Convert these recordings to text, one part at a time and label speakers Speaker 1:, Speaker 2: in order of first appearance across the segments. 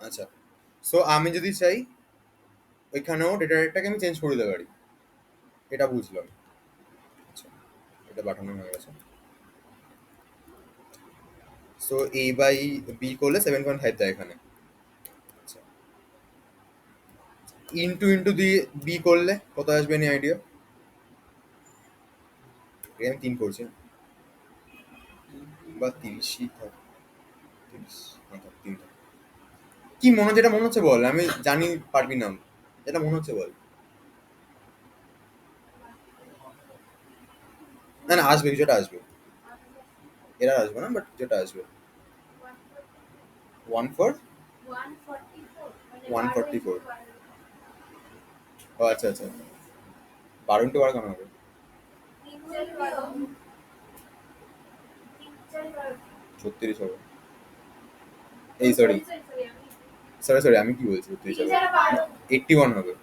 Speaker 1: আচ্ছা, সো আমি যদি চাই ওইখানেও ডেটা টাইপটাকে আমি চেঞ্জ করে দিতে পারি, এটা বুঝলাম। আচ্ছা, এটা পাঠানো হয়ে গেছে। সো এ বাই বি করলে 7.5 দেয় এখানে। আচ্ছা, ইন্টু ইন্টু দিয়ে বি করলে কত আসবে নি আইডিয়া? আমি 3 করছি, বা 30ই থাক, 30 না থাক, 3 থাক। কি যেটা মনে হচ্ছে বল, আমি জানি পারবি না, যেটা মনে হচ্ছে বল। না না, আসবে, যেটা আসবে, এরা আসবে না, বাট যেটা আসবে। 144। ও আচ্ছা আচ্ছা, 12 × 12 কেন হবে? 36 হবে। এই সরি সরি সরি, আমি কি বলছি, 36 হবে, 81 হবে।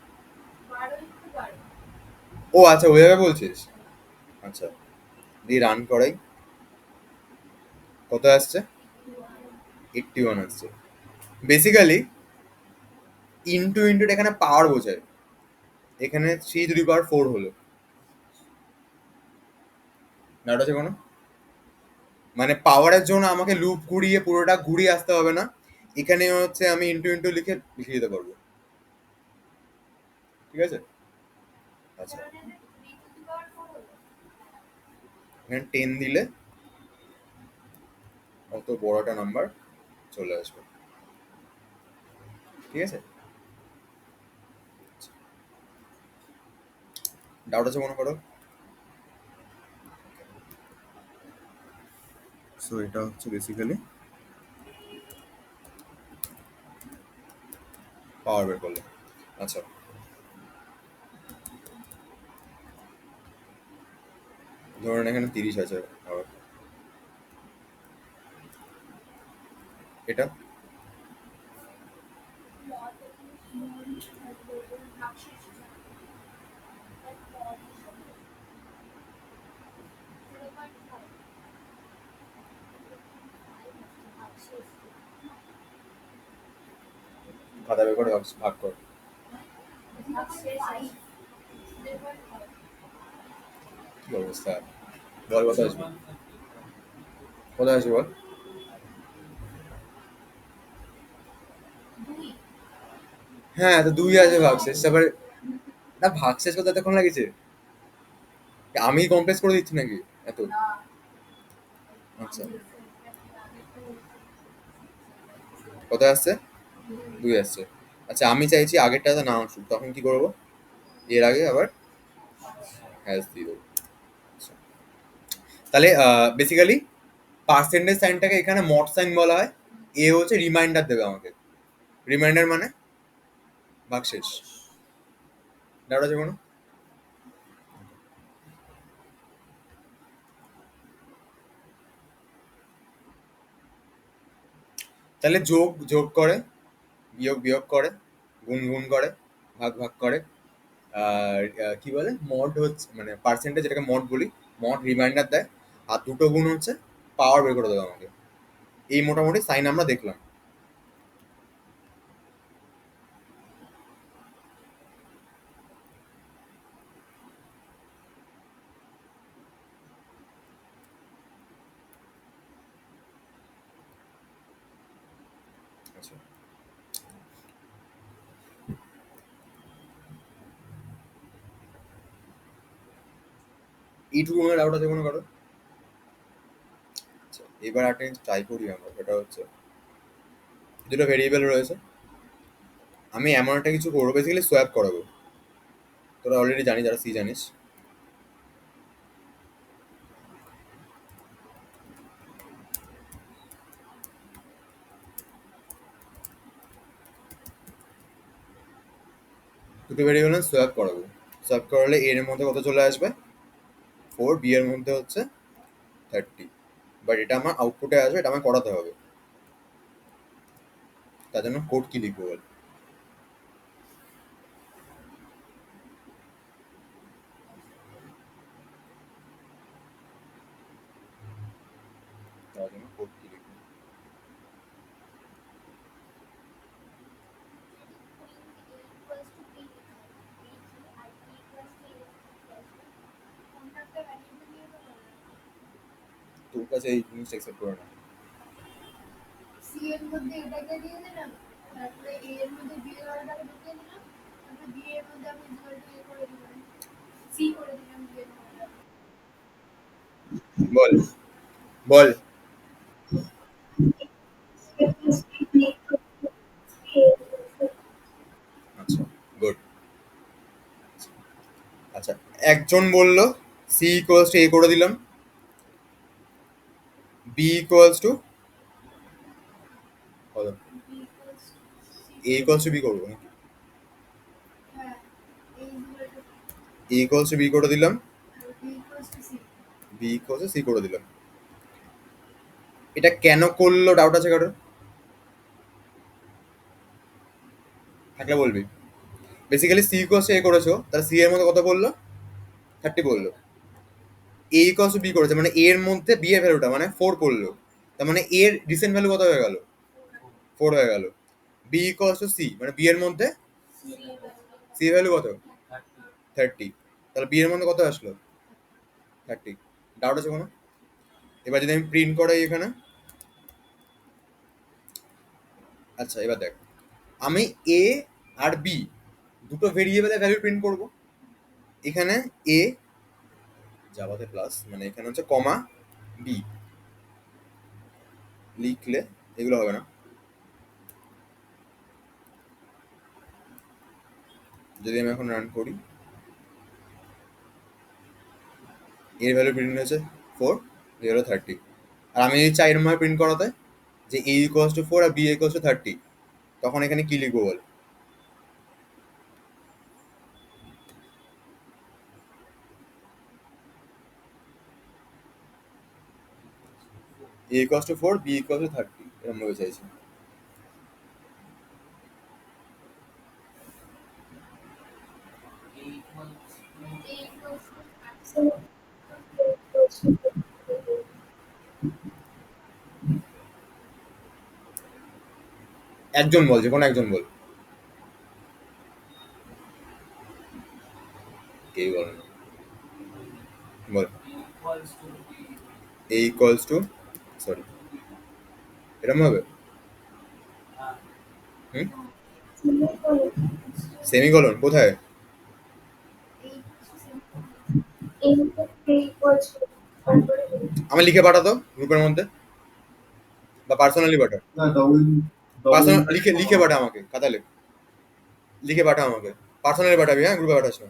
Speaker 1: ও আচ্ছা, ওইভাবে বলছিস। আচ্ছা, দিয়ে রান করাই, কত আসছে? 81 আসছে। বেসিক্যালি ইন্টু ইন্টু এখানে পাওয়ার বোঝায়, এখানে 3 to the power 4 হলো। না, ওটা হচ্ছে কোনো, মানে পাওয়ারের জন্য আমাকে লুপ ঘুরিয়ে পুরোটা ঘুরিয়ে আসতে হবে না, এখানে হচ্ছে আমি ইন্টু ইন্টু লিখে লিখে দিতে পারবো। ঠিক আছে। আচ্ছা, এখানে 10 দিলে অত বড় একটা নাম্বার চলে আসবে। ঠিক আছে, ডাউট আছে মনে করো? সো এটা হচ্ছে বেসিক্যালি পাওয়ার বের করলে। আচ্ছা, ধরুন এখানে 30 আছে, আর এটা খাতা বের করে ভাগ কর। কি অবস্থা, বল কত আসবে, কত আসবে বল। হ্যাঁ, তো 2 আছে ভাগশেষ, তারপরে না, ভাগশেষ করতে এতক্ষণ লাগেছে? আমি কমপ্লেক্স করে দিচ্ছি নাকি এত? আচ্ছা, কত আসছে? 2 আসছে। আচ্ছা, আমি চাইছি আগেরটাতে না আসুক, তখন কি করবো? এর আগে আবার হ্যাশ দিয়ে দেবো। আচ্ছা, তাহলে বেসিক্যালি পার্সেন্টেজ সাইনটাকে এখানে মড সাইন বলা হয়, এ হচ্ছে রিমাইন্ডার দেবে আমাকে। রিমাইন্ডার মানে ভাগশেষ। ডাউট আছে কোনো? তাহলে যোগ যোগ করে, বিয়োগ বিয়োগ করে, গুণ গুণ করে, ভাগ ভাগ করে, আর কি বলে মড হচ্ছে মানে পার্সেন্টেজ, যেটাকে মড বলি, মড রিমাইন্ডার দেয়, আর দুটো গুণ হচ্ছে পাওয়ার বের করে দেবে আমাকে। এই মোটামুটি সাইন আমরা দেখলাম। আচ্ছা, এইটুকু মনে ডাউট আছে কোনো কারো? আচ্ছা, এবার একটা ট্রাই করি আমরা, সেটা হচ্ছে দুটো ভেরিয়েবল রয়েছে, আমি এমন একটা কিছু করবো, বেসিক্যালি সোয়াপ করাবো। তোরা অলরেডি জানি, যারা সি জানিস, দুটো ভেরিয়েবল সোয়াপ করাবো। সোয়াপ করালে এর মধ্যে কত চলে আসবে? 4, বি এর মধ্যে হচ্ছে 30। বাট এটা আমার আউটপুটে আসবে, এটা আমাকে করাতে হবে। তার জন্য কোড কি লিখবো বল? তার জন্য কোড কি লিখবো? তোর কাছে এই জিনিসটা অ্যাকসেপ্ট করে না।
Speaker 2: সি এর মধ্যে এটাকে দিয়ে দিলাম, তারপরে এ এর মধ্যে বি এর অর্ডারটাকে ঢুকিয়ে দিলাম, তারপরে বি এর মধ্যে আমি ইকুয়াল টু এ করে দিলাম, সি করে দিলাম বি এর অর্ডার।
Speaker 1: বল বল। আচ্ছা, গুড। আচ্ছা, একজন বলল সি ইকুয়ালস টু এ করে দিলাম, বি ইকুয়ালস টু বলো,
Speaker 2: B equals to C
Speaker 1: A
Speaker 2: করে
Speaker 1: ইকুয়ালস টু
Speaker 2: দিলাম।
Speaker 1: বি করবো নাকি?
Speaker 2: হ্যাঁ, A equal to
Speaker 1: A equals to B করে দিলাম,
Speaker 2: আর B equals to C.
Speaker 1: B equals to C করে দিলাম। এটা কেন করলো ডাউট আছে কারোর? থাকলে বলবি। বেসিক্যালি সি ইকুয়ালস টু এ করেছো, তাহলে সি এর মধ্যে কত বললো? 30 বললো। এ ইকুয়ালস টু বি করেছে মানে এর মধ্যে বি এর ভ্যালুটা মানে 4 করলো, তার মানে এর রিসেন্ট ভ্যালু কত হয়ে গেল? 4 হয়ে গেল। বি ইকুয়ালস টু সি মানে বি এর মধ্যে
Speaker 2: সি
Speaker 1: সি এর ভ্যালু কত? 30। তাহলে বি এর মধ্যে কত আসলো? 30। ডাউট আছে কোনো? এবার যদি আমি প্রিন্ট করাই এখানে, আচ্ছা এবার দেখ, আমি এ আর বি দুটো ভেরিয়েবলের ভ্যালু প্রিন্ট করব। এখানে এ জাভাতে প্লাস মানে এখানে হচ্ছে কমা বি লিখলে এগুলো হবে না। যদি আমি এখন রান করি, এর ভ্যালু প্রিন্ট হয়েছে 4, এ হলো 30। আর আমি যদি চাই এরম ভাবে প্রিন্ট করাতে যে এ ইকুয়ালস টু 4 আর বি ইকুয়ালস টু 30, তখন এখানে কি লিখবো বল? A equals to 4, B equals to 30 এরকম ভাবে চাইছি।
Speaker 2: এ ইকুয়ালস টু
Speaker 1: একজন বল, যে কোনো একজন বল, কেউ বলে না, বল। এ ইকুয়ালস টু, সরি, এরকম হবে। হুম, সেমিকোলন কোথায়?
Speaker 2: এ ইকুয়ালস টু
Speaker 1: আমি লিখে পাঠাতো গ্রুপের মধ্যে বা পার্সোনালি পাঠা। পার্সোনাল লিখে লিখে পাঠা আমাকে, খাতা লেখ, লিখে পাঠা আমাকে। পার্সোনালি পাঠাবি, হ্যাঁ, গ্রুপে পাঠাস না।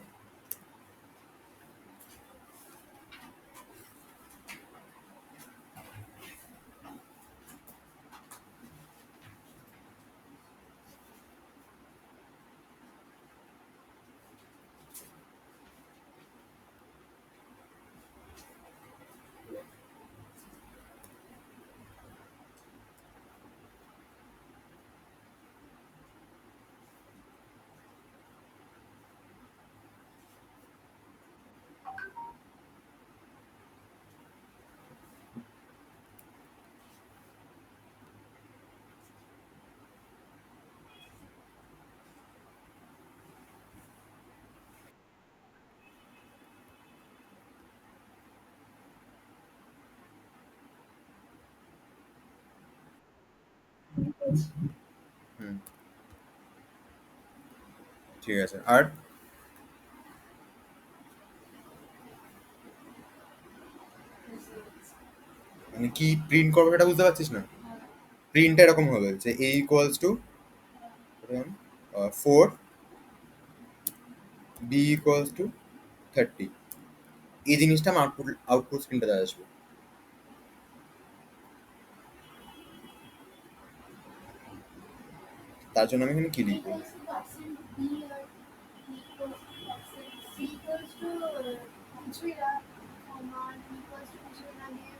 Speaker 1: হুম, ঠিক আছে। আর মানে কি প্রিন্ট করবো সেটা বুঝতে পারছিস না? প্রিন্টটা এরকম হবে যে A equals to 4, B equals to 30। এই জিনিসটা আমার আউটপুট আউটপুট স্ক্রিনটাতে আসবে। তার জন্য আমি এখানে কি
Speaker 2: বি
Speaker 1: লিখবো?
Speaker 2: ইকুয়ালস টু পার্সেন্ট বি আর B equals to percent C equals to কিছুই না, কমা বি ইকুয়ালস টু কিছুই না দিয়ে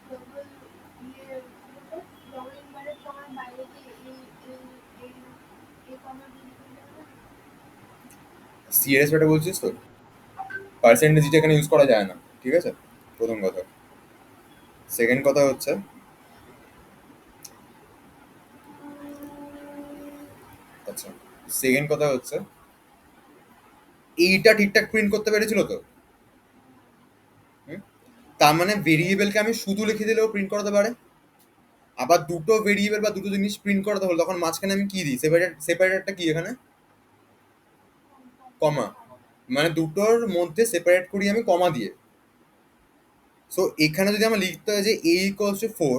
Speaker 2: ডবল ইয়ে ডবল ইনভার্টেড কমার বাইরে দিয়ে এ কমা বি লিখে দেবো।
Speaker 1: সিরিয়াস ব্যাটা বলছিস তো? পার্সেন্টেজটা এখানে ইউজ করা যায় না, ঠিক আছে, প্রথম কথা। সেকেন্ড কথা হচ্ছে, আচ্ছা, সেকেন্ড কথা হচ্ছে এইটা ঠিকঠাক প্রিন্ট করতে পেরেছিল তো? হুম? তার মানে ভেরিয়েবলকে আমি শুধু লিখে দিলেও প্রিন্ট করাতে পারে। আবার দুটো ভেরিয়েবল বা দুটো জিনিস প্রিন্ট করাতে হলে তখন মাঝখানে আমি কি দিই? সেপারেটরটা কি এখানে? কমা। মানে দুটোর মধ্যে সেপারেট করি আমি কমা দিয়ে। সো এখানে যদি আমার লিখতে হয় যে a ইকুয়ালস টু 4,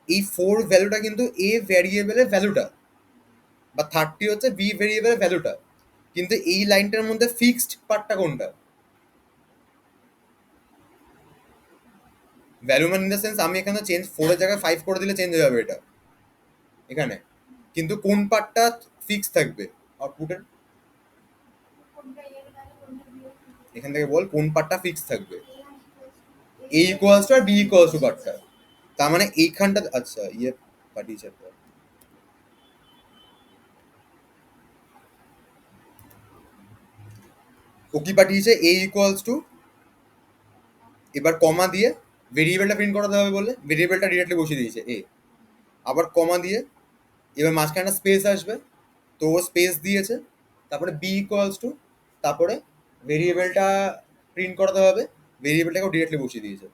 Speaker 1: এই 4 ভ্যালুটা কিন্তু a ভ্যারিয়েবলের ভ্যালুটা, বা 30 হচ্ছে b ভ্যারিয়েবলের ভ্যালুটা। কিন্তু এই লাইনটার মধ্যে ফিক্সড পার্টটা কোনটা? ভ্যালু মান ইন দ্য সেন্স আমি এখানে চেঞ্জ 4 এর জায়গায় 5 করে দিলে চেঞ্জ হয়ে যাবে এটা এখানে। কিন্তু কোন পার্টটা ফিক্স থাকবে আউটপুটের?
Speaker 2: কোনটা এর ভ্যালু কোনটা বি এর
Speaker 1: এখান থেকে বল কোন পার্টটা ফিক্স থাকবে।
Speaker 2: এ
Speaker 1: a ইকুয়ালস টু আর b ইকুয়ালস টু পার্টটা। তার মানে এইখানটা, আচ্ছা ইয়ে পাঠিয়েছে একটা। ও কি পাঠিয়েছে? a ইকুয়ালস টু, এবার কমা দিয়ে ভেরিয়েবলটা প্রিন্ট করাতে হবে বলে ভেরিয়েবলটা ডিরেক্টলি বসিয়ে দিয়েছে a, আবার কমা দিয়ে এবার মাঝখানে একটা স্পেস আসবে, তো ও স্পেস দিয়েছে, তারপরে b ইকুয়ালস টু, তারপরে ভেরিয়েবলটা প্রিন্ট করাতে হবে, ভেরিয়েবলটাকেও ডিরেক্টলি বসিয়ে দিয়েছে।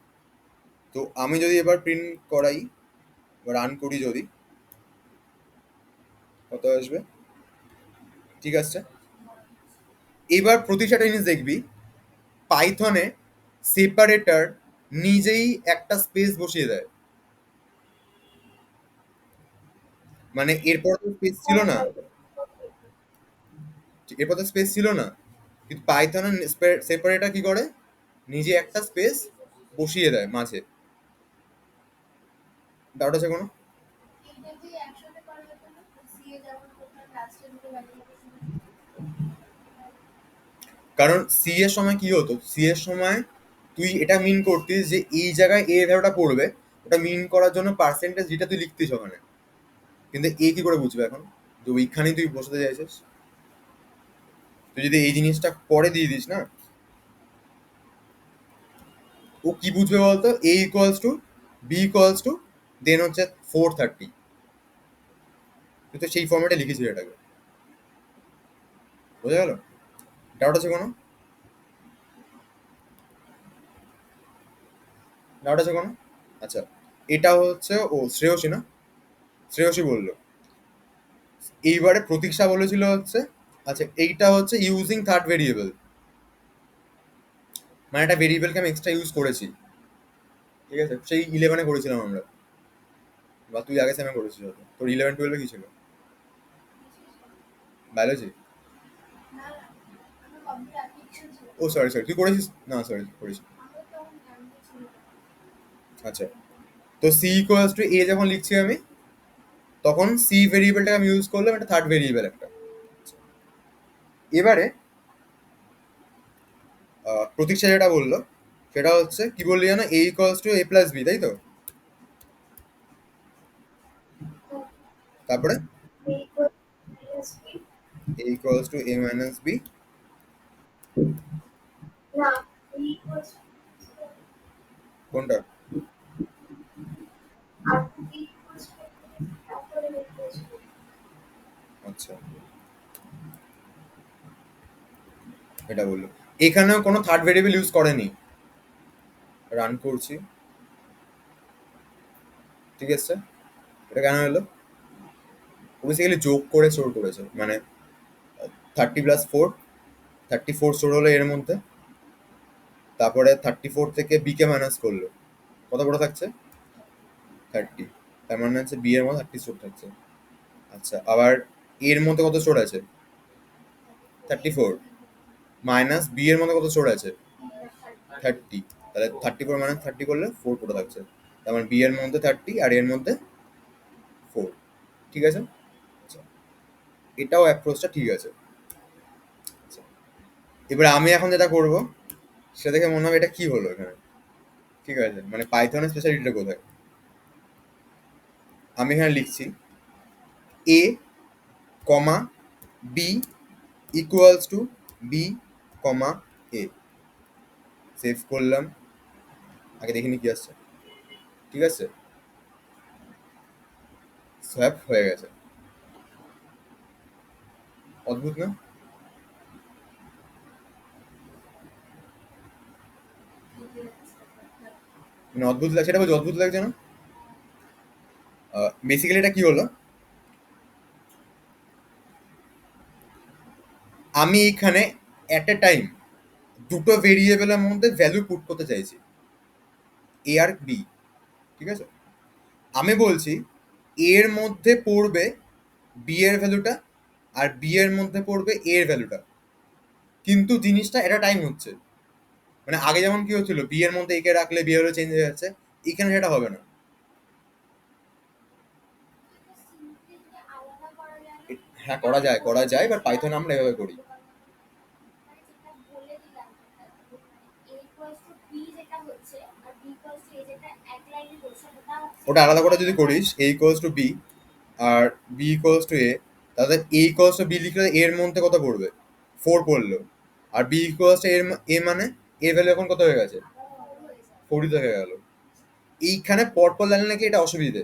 Speaker 1: তো আমি যদি এবার প্রিন্ট করাই বা রান করি, যদি কত আসবে? ঠিক আছে। এবার প্রতিটা জিনিস দেখবি পাইথনে সেপারেটর নিজেই একটা স্পেস বসিয়ে দেয়। মানে এরপর তো স্পেস ছিল না, এরপর তো স্পেস ছিল না, কিন্তু পাইথনের সেপারেটর কি করে? নিজে একটা স্পেস বসিয়ে দেয় মাঝে। ডাউট আছে কোনো?
Speaker 2: এইটা যে একসাথে করা যেত না, সি এ যেমন করতাম লাস্টে দুটো ভ্যালু
Speaker 1: কারণ সি এর সময় কি হতো, সি এর সময় তুই এটা মিন করতিস যে এই জায়গায় এ ভ্যালুটা পড়বে, ওটা মিন করার জন্য পার্সেন্টেজ যেটা তুই লিখতিস ওখানে। কিন্তু এ কি করে বুঝবে এখন যে ওইখানেই তুই বসাতে চাইছিস? তুই যদি এই জিনিসটা পরে দিয়ে দিস না, ও কি বুঝবে বলতো? A equals to B equals to then হচ্ছে 430। তুই তো সেই ফর্মেটে লিখেছিস এটাকে। বোঝা গেল? ডাউট আছে কোনো? ডাউট আছে কোনো? আচ্ছা, এটা হচ্ছে ও শ্রেয়সী না? শ্রেয়সী বললো। এইবারে প্রতীক্ষা বলেছিল হচ্ছে, আচ্ছা এইটা হচ্ছে ইউজিং থার্ড ভেরিয়েবল, মানে একটা ভেরিয়েবলকে আমি এক্সট্রা ইউজ করেছি। ঠিক আছে, সেই 11-এ করেছিলাম আমরা, বা তুই আগে সেমে করেছিস হয়তো। তোর 11-12-এ কি ছিল? বায়োলজি?
Speaker 2: না না, আমার কম্পিউটার অ্যাপ্লিকেশন ছিল।
Speaker 1: ও সরি সরি, তুই করেছিস না? সরি করেছিস।
Speaker 2: আমার তখন জানতে ছিল না।
Speaker 1: আচ্ছা, তো সি ইকুয়ালস টু এ যখন লিখছি আমি, তখন সি ভেরিয়েবলটাকে আমি ইউজ করলাম একটা থার্ড ভেরিয়েবল একটা। এবারে প্রতীক্ষা যেটা বললো সেটা হচ্ছে কি বললি জানো? A equals to A plus B, তাই তো? তারপরে
Speaker 2: A equal minus B,
Speaker 1: A equals to A minus B.
Speaker 2: না বি ইকুয়াল
Speaker 1: কোনটা?
Speaker 2: আর বি ইকুয়াল তারপরে ইকুয়াল
Speaker 1: আচ্ছা, এটা বললো। এখানেও কোনো থার্ড ভেরিয়েবল ইউজ করেনি। রান করছি, ঠিক আছে। এটা কেন হলো? বেসিক্যালি যোগ করে স্টোর করেছে, মানে 30+4, 34 স্টোর হলো এর মধ্যে, তারপরে 34 থেকে বি কে মাইনাস করলো, কত বড় থাকছে? 30। তার মানে হচ্ছে বি এর মধ্যে 30 স্টোর থাকছে। আচ্ছা, আবার এর মধ্যে কত স্টোর আছে? 34 মাইনাস বি এর মধ্যে কত স্টোর আছে? 30। তাহলে 34 মাইনাস 30 করলে 4 পড়ে থাকছে। তার মানে বি এর মধ্যে 30 আর এর মধ্যে 4। ঠিক আছে। আচ্ছা, এটাও অ্যাপ্রোচটা ঠিক আছে। আচ্ছা, এবার আমি এখন যেটা করব সেটা দেখে মনে হবে এটা কি হলো এখানে। ঠিক আছে, মানে পাইথনের স্পেশালিটিটা কোথায়? আমি এখানে লিখছি A comma B equals to B comma A. Save করলাম, আগে দেখিনি কি আসছে। ঠিক আছে, সোয়াপ হয়ে গেছে। অদ্ভুত না? মানে অদ্ভুত লাগছে, সেটা বলছি অদ্ভুত লাগছে না? বেসিক্যালি এটা কি হলো, আমি এখানে অ্যাট এ টাইম দুটো ভেরিয়েবলের মধ্যে ভ্যালু পুট করতে চাইছি, এ আর বি। ঠিক আছে, আমি বলছি এ এর মধ্যে পড়বে বি এর ভ্যালুটা, আর বি এর মধ্যে পড়বে এ এর ভ্যালুটা, কিন্তু জিনিসটা এটা টাইম হচ্ছে। মানে আগে যেমন কি হচ্ছিল, বি এর মধ্যে এ কে রাখলে বি এর চেঞ্জ হয়ে যাচ্ছে, এখানে সেটা হবে না।
Speaker 2: এটা সিম্পলি যদি আলাদা করা যায় না?
Speaker 1: হ্যাঁ, করা যায়, করা যায়, বাট পাইথন আমরা এভাবে করি।
Speaker 2: মানে যেটা বলে দিলাম, a equals to b যেটা হচ্ছে আর b equals to a যেটা এক লাইনে বলছে ওটা হচ্ছে
Speaker 1: ওটা আলাদা করে যদি করিস, এ ইকুয়ালস টু বি আর বি ইকুয়ালস টু এ, তাহলে এ ইকুয়ালস টু বি লিখলে এর মধ্যে কত পড়বে, 4 পড়লো। আর বি ইকুয়ালস টু এ মানে এর ভ্যালু এখন কত হয়ে গেছে,
Speaker 2: four হয়ে যায়।
Speaker 1: 40 হয়ে গেল। এইখানে পরপর লাইনে নাকি এটা অসুবিধে।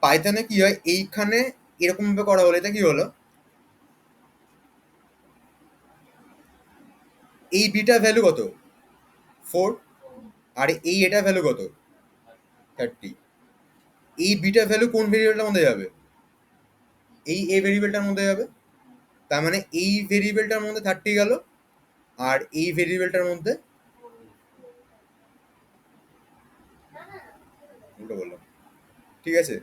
Speaker 1: পাইথনে কি হয়, এইখানে এরকম ভাবে করা হলে এটা কি হলো, এই বিটা ভ্যালু কত, 4, আর এই এটা ভ্যালু কত, 30। এই বিটা ভ্যালু কোন ভেরিয়েবলটার মধ্যে যাবে, এই এ ভেরিয়েবলটার মধ্যে যাবে। তার মানে এই ভেরিয়েবলটার মধ্যে 30 গেল, আর এই ভেরিয়েবলটার মধ্যে,
Speaker 2: না না,
Speaker 1: উল্টো বললাম, ঠিক আছে।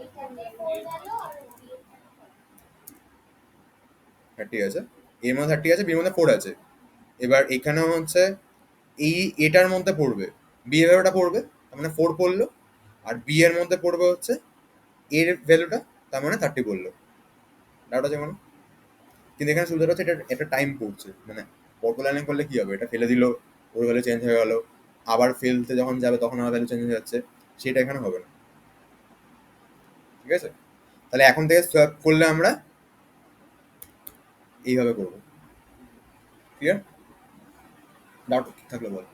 Speaker 2: এটাতে four গেল আর b এর
Speaker 1: 30 আছে, এর মধ্যে 30 আছে, বির মধ্যে 4 আছে। এবার এখানে হচ্ছে এই এটার মধ্যে পড়বে বি এর ভ্যালুটা পড়বে, তার মানে 4 পড়লো, আর বি এর মধ্যে পড়বে হচ্ছে এর ভ্যালুটা, তার মানে 30 পড়লো। ডাউট আছে কোনো? কিন্তু এখানে সুবিধাটা হচ্ছে এটা একটা টাইম পড়ছে, মানে পরপর লাইনে করলে কি হবে, এটা ফেলে দিল, ওর ভ্যালু চেঞ্জ হয়ে গেল, আবার ফেলতে যখন যাবে তখন আবার ভ্যালু চেঞ্জ হয়ে যাচ্ছে, সেটা এখানে হবে না। ঠিক আছে, তাহলে এখন থেকে সোয়াপ করলে আমরা এইভাবে করবো। ক্লিয়ার? ডাউট থাকলে বল।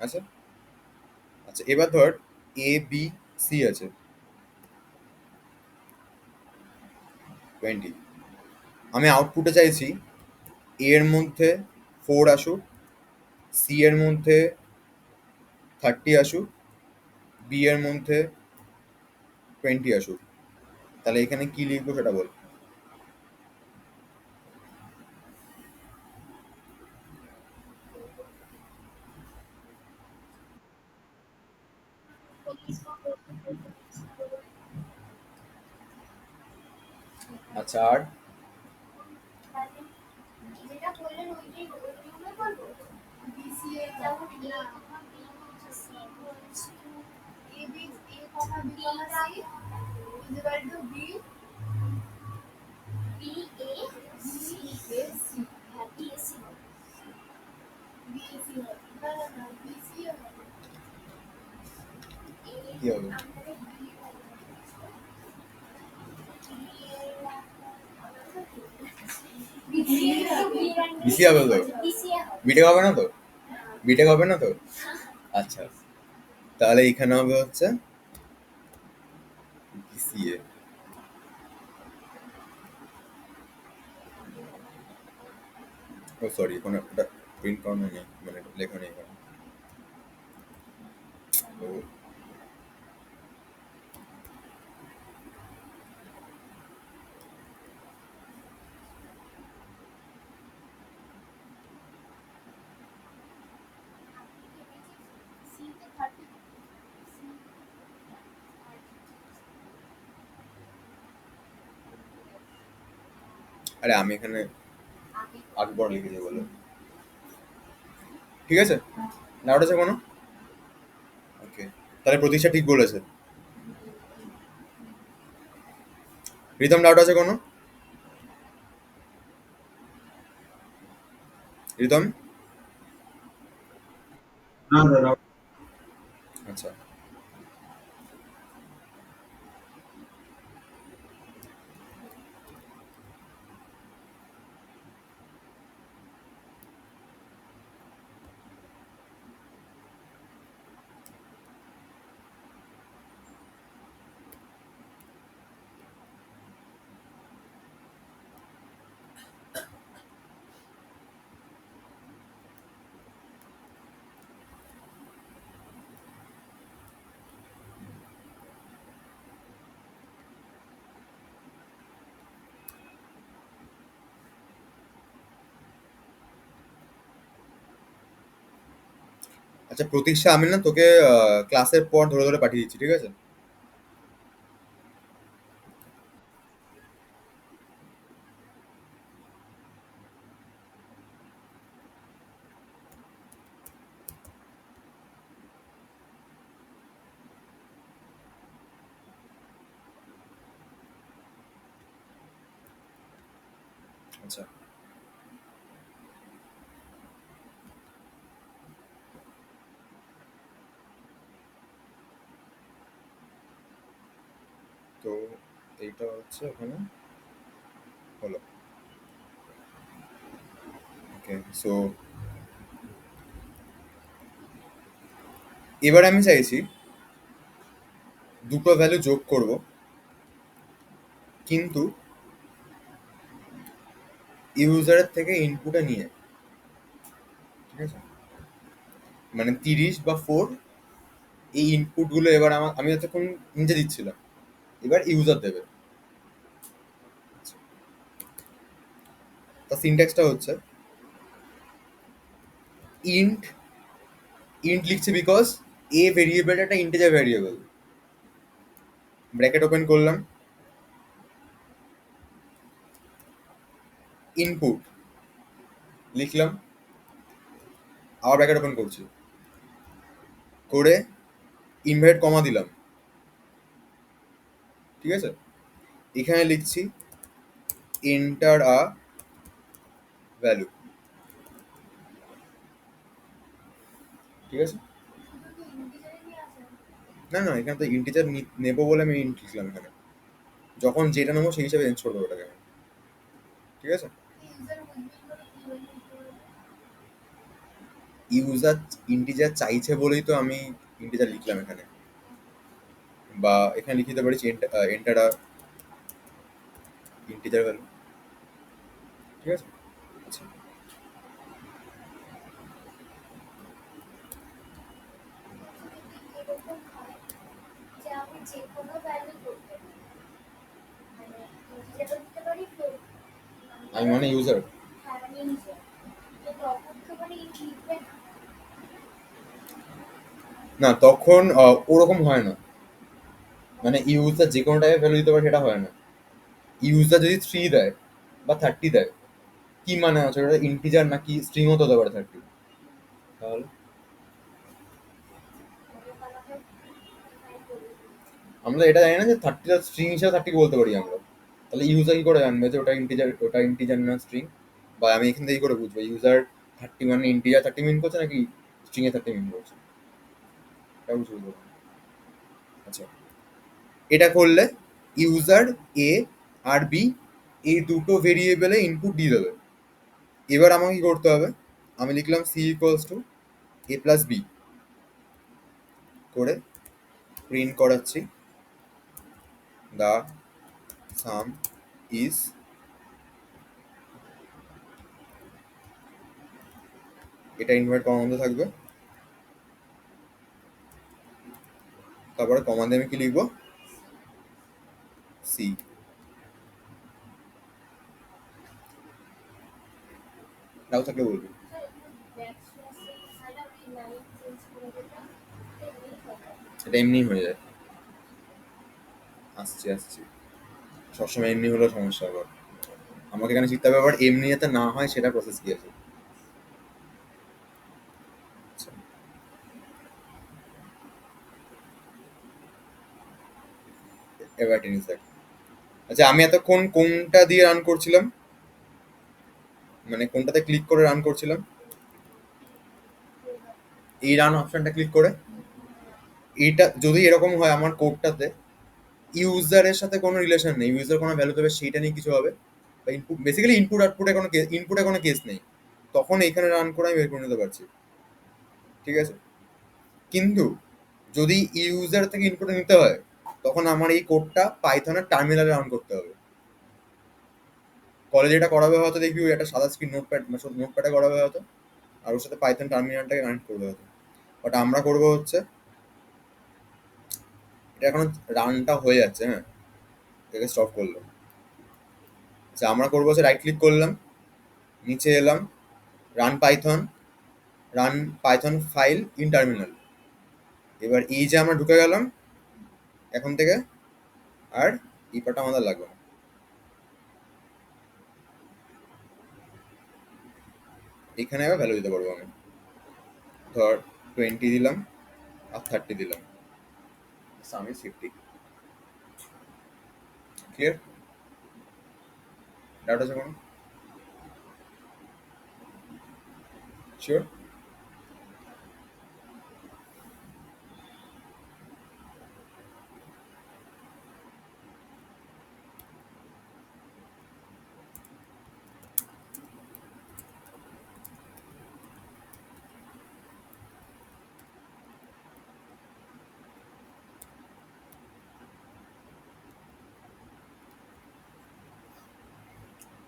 Speaker 1: আচ্ছা, আচ্ছা এবার ধর এ বি সি আছে 20, আমি আউটপুটে চাইছি এ এর মধ্যে 4 আসুক, সি এর মধ্যে 30 আসুক, বি এর মধ্যে 20 আসুক। তাহলে এখানে কি লিখবো সেটা বল। আচ্ছা, আর
Speaker 2: তাহলে যেটা বললেন ওইটাই ওইগুলো বলবো। BCA যেমন A comma B হচ্ছে C equals to A B A comma B comma C is equal to B B A C A C হ্যাঁ B A C B A C হবে না না না B C হবে A
Speaker 1: কি হবে,
Speaker 2: আমাদের B
Speaker 1: বিসি হবে তো, বিটেক হবে না তো, বিটেক হবে না তো। আচ্ছা, তাহলে এখানে হবে হচ্ছে বিসিএ। ও সরি, ওখানে ওটা প্রিন্ট করানো নেই, মানে লেখা নেই এখানে। ও, আরে আমি এখানে আকবর লিখেছি বলে। ঠিক আছে, ডাউট আছে কোনো? ওকে, তাহলে প্রতীক্ষা ঠিক বলেছে। রিদম, ডাউট আছে কোনো? রিদম?
Speaker 3: না দাদা।
Speaker 1: আচ্ছা, আচ্ছা প্রতীক্ষা, আমি না তোকে ক্লাসের পর ধরে ধরে পাঠিয়ে দিচ্ছি, ঠিক আছে? আচ্ছা, তো এইটা হচ্ছে ওখানে হলো। ওকে, সো এবার আমি চাইছি দুটো ভ্যালু যোগ করব, কিন্তু ইউজারের থেকে ইনপুটে নিয়ে, ঠিক আছে? মানে 30 বা 4, এই ইনপুট গুলো এবার আমি যতক্ষণ নিজে দিচ্ছিলাম, এবার ইউজার দেবে। তার সিনট্যাক্সটা হচ্ছে ইন্ট, ইন্ট লিখছি বিকজ এ ভেরিয়েবলটা একটা ইন্টিজার ভেরিয়েবল। ব্র্যাকেট ওপেন করলাম, ইনপুট লিখলাম, আবার ব্র্যাকেট ওপেন করছি, করে ইনভার্ট কমা দিলাম, ঠিক আছে? এখানে লিখছি এন্টার আ ভ্যালু, ঠিক আছে?
Speaker 2: শুধু কি ইন্টিজারে নিয়ে আসে?
Speaker 1: না না, এখানে তো ইন্টিজার নেবো বলে আমি ইন্ট লিখলাম এখানে। যখন যেটা নেবো সেই হিসাবে চেঞ্জ করে দেবো ওটাকে আমি, ঠিক আছে?
Speaker 2: ইউজার বুঝবেন করে কিভাবে করতে হবে?
Speaker 1: ইউজার ইন্টিজার চাইছে বলেই তো আমি ইন্টিজার লিখলাম এখানে, বা এখানে লিখে দিতে পারি এন্টার আ ইন্টিজার ভ্যালু, ঠিক আছে? আচ্ছা,
Speaker 2: আচ্ছা, যদি এরকম হয় যে আমি যে কোনো ভ্যালু করতে পারি, মানে ইন্টিজারও দিতে পারি, ফ্লোট
Speaker 1: আমি মানে ইউজার।
Speaker 2: হ্যাঁ মানে ইন্টিজার, তো তখন তো মানে ইন্ট লিখবে না।
Speaker 1: না, তখন ওরকম হয় না। মানে ইউজার যে কোনো টাইপের ভ্যালু দিতে পারে সেটা হয় না। ইউজার যদি 3 দেয় বা 30 দেয়, কি মানে আছে ওটা ইন্টিজার নাকি স্ট্রিংও তো হতে পারে 30, তাহলে
Speaker 2: মানে আমাকে ডিফাইন করে দিন।
Speaker 1: আমরা এটা জানি না যে 30 স্ট্রিং হিসেবে 30 বলতে পারি আমরা। তাহলে ইউজার কি করে জানবে যে ওটা ইন্টিজার না স্ট্রিং? বা আমি এখান থেকে কি করে বুঝবো ইউজার 30 মানে ইন্টিজার 30 মিন করছে নাকি স্ট্রিং এ 30 মিন করছে? এটা বুঝতে পারবো। আচ্ছা, এটা করলে ইউজার এ আর বি এই দুটো ভেরিয়েবলে ইনপুট দিয়ে দেবে। এবার আমাকে কি করতে হবে? আমি লিখলাম C equals to A plus B, করে প্রিন্ট করাচ্ছি দা সাম ইজ, এটা ইনভার্ট কমা বন্ধ থাকবে। তারপরে কমা দিয়ে আমি কি লিখবো? সি। নাও থাকলে বলবি।
Speaker 2: স্যার একটু ব্যাক স্ল্যাশ স্যার আমি লাইন চেঞ্জ করে দিলাম, এমনি হবে।
Speaker 1: এটা এমনি হয়ে যায়। আসছি আসছি, সবসময় এমনি হলেও সমস্যা আবার। আমাকে এখানে শিখতে হবে আবার এমনি যাতে না হয় সেটা প্রসেস কি আছে। আচ্ছা, এবার টেনিস দেখ। আচ্ছা, আমি এতক্ষণ কোনটা দিয়ে রান করছিলাম? মানে কোনটাতে ক্লিক করে রান করছিলাম? এই রান অপশনটা ক্লিক করে। এইটা যদি এরকম হয় আমার কোডটাতে ইউজারের সাথে কোনো রিলেশন নেই, ইউজার কোনো ভ্যালু দেবে সেইটা নিয়ে কিছু হবে, বা ইনপুট বেসিক্যালি ইনপুটে কোনো কেস নেই, তখন এইখানে রান করে আমি বের করে নিতে পারছি, ঠিক আছে? কিন্তু যদি ইউজার থেকে ইনপুট নিতে হয়, তখন আমার এই কোডটা পাইথনের টার্মিনালে রান করতে হবে। কলেজে এটা করাবে হয়তো, দেখবি ওই একটা সাদা স্ক্রিন নোটপ্যাডে করাবে হয়তো, আর ওর সাথে পাইথন টার্মিনালটাকে কানেক্ট করবে হয়তো। বাট আমরা করবো হচ্ছে, এটা এখন রানটা হয়ে যাচ্ছে, হ্যাঁ, এটাকে স্টপ করলো। আচ্ছা, আমরা করবো হচ্ছে রাইট ক্লিক করলাম, নিচে এলাম, run Python, run Python file in terminal. এবার এই যে আমরা ঢুকে গেলাম এখন থেকে, আর এই পাটা আমাদের লাগবে না। এখানে আবার ভ্যালু দিতে পারবো আমি, ধর 20 দিলাম আর 30 দিলাম, সামি 50। ক্লিয়ার? ডাউট আছে কোনো? শিওর?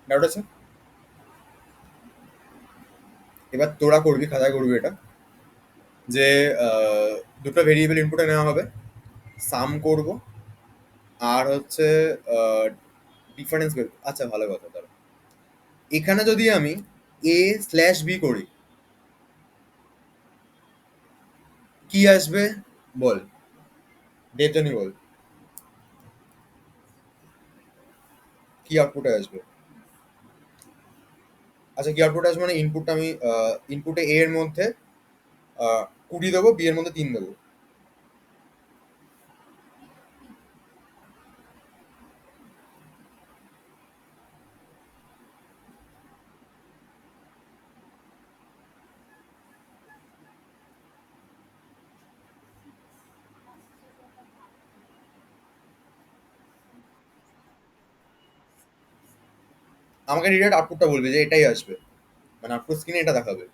Speaker 1: ডাউট আছে? এবার তোরা করবি, খাতায় করবি এটা, যে দুটো ভেরিয়েবল ইনপুটে নেওয়া হবে, সাম করব, আর হচ্ছে ডিফারেন্স বের। আচ্ছা ভালো কথা, দাঁড়া, এখানে যদি আমি এ স্ল্যাশ বি করি কি আসবে বল, দেবজানি বল, কি আউটপুটে আসবে? আচ্ছা কি আউটপুট আসবে মানে ইনপুটটা আমি ইনপুটে এ এর মধ্যে 20 দেবো, বি এর মধ্যে 3 দেবো। আমাকে ডিরেক্ট আউটপুটটা বলবে যে এটাই আসবে, মানে আউটপুট স্ক্রিনে এটা দেখাবে।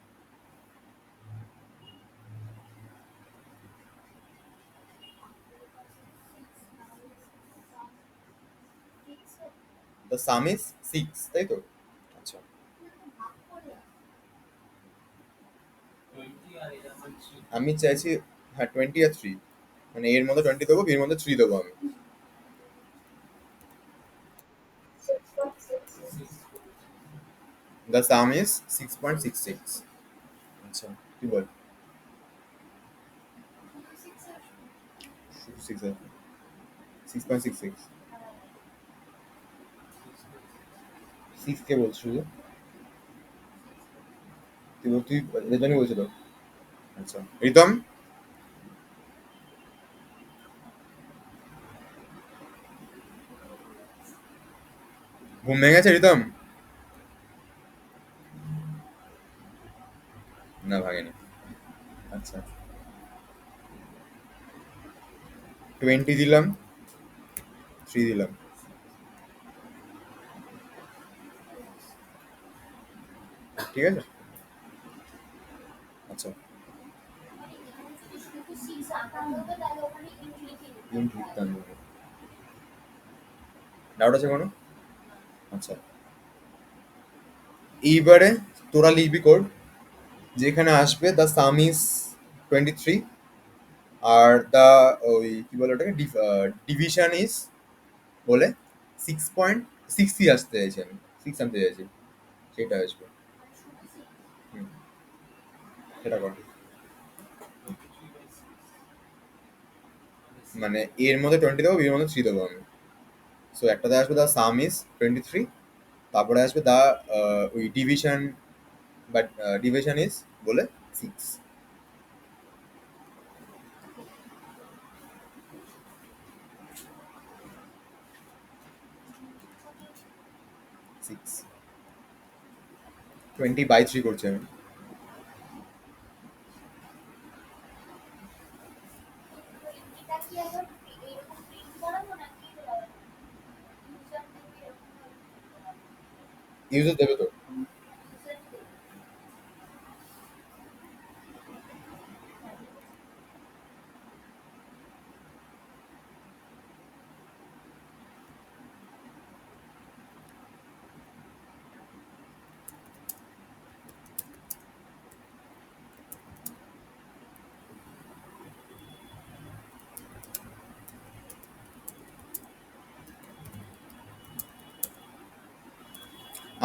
Speaker 1: দ্য সাম ইজ 6, তাই তো? আচ্ছা, আমি চাইছি, হ্যাঁ 20 আর 3, মানে এর মধ্যে 20 দেবো, বি এর মধ্যে 3 দেবো আমি। The some is 6.66। আচ্ছা কি বল? 6.66, 6 কে বলছিস শুধু? তুই রেজানি বলছিল। আচ্ছা রিতম, ঘুম ভেঙে গেছে রিতম? না ভাগেনি। আচ্ছা 20 দিলাম, 3 দিলাম, ঠিক আছে? আচ্ছা ইন্ট লিখতাম, ডাউট আছে কোনো? আচ্ছা এইবারে তোরা লিখবি কোড, যেখানে আসবে the some is 23, are the ওই কি বলে ওটাকে ডিভিশন ইজ বলে 6.60 আসতে চাইছি আমি, 6 আনতে চাইছি, সেটা আসবে। হুম, সেটা কর। মানে এর মধ্যে 20 দেবো, বি এর মধ্যে 3 দেবো আমি। সো একটাতে আসবে দ্য সাম ইজ 23, তারপরে আসবে দ্য ওই ডিভিশন, বাট ডিভিশন ইজ বলে 6। 6 20/3 করছি আমি। ইউজার দেবে তো?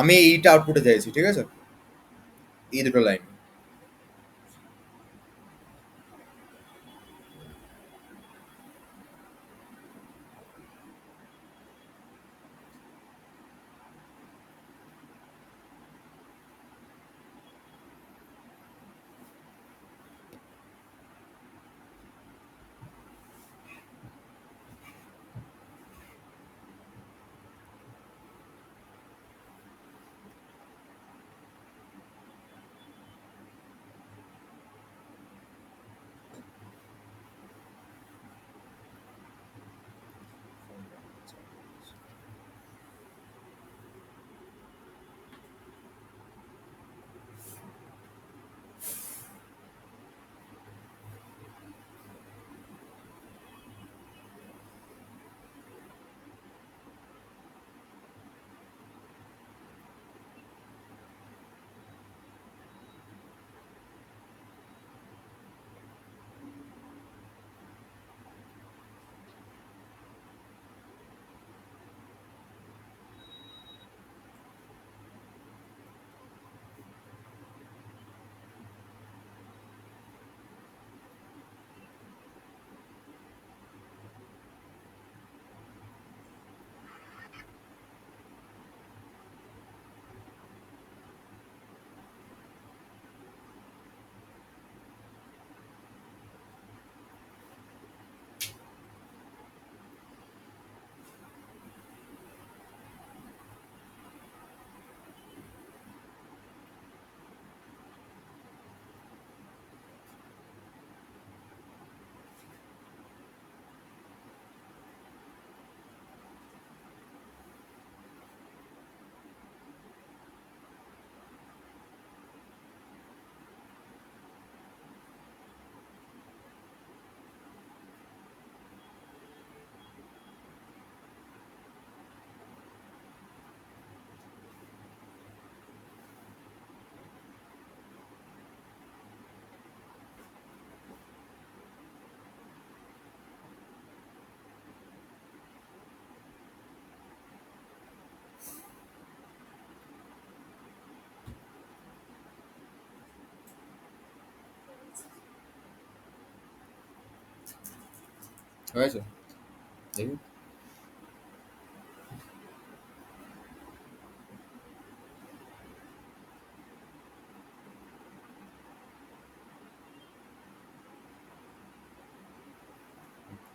Speaker 1: আমি এইটা আউটপুটে চাইছি, ঠিক আছে? এই দুটো লাইন। হয়েছে দেখি।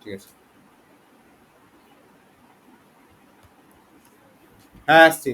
Speaker 1: ঠিক আছে, হ্যাঁ আসছি।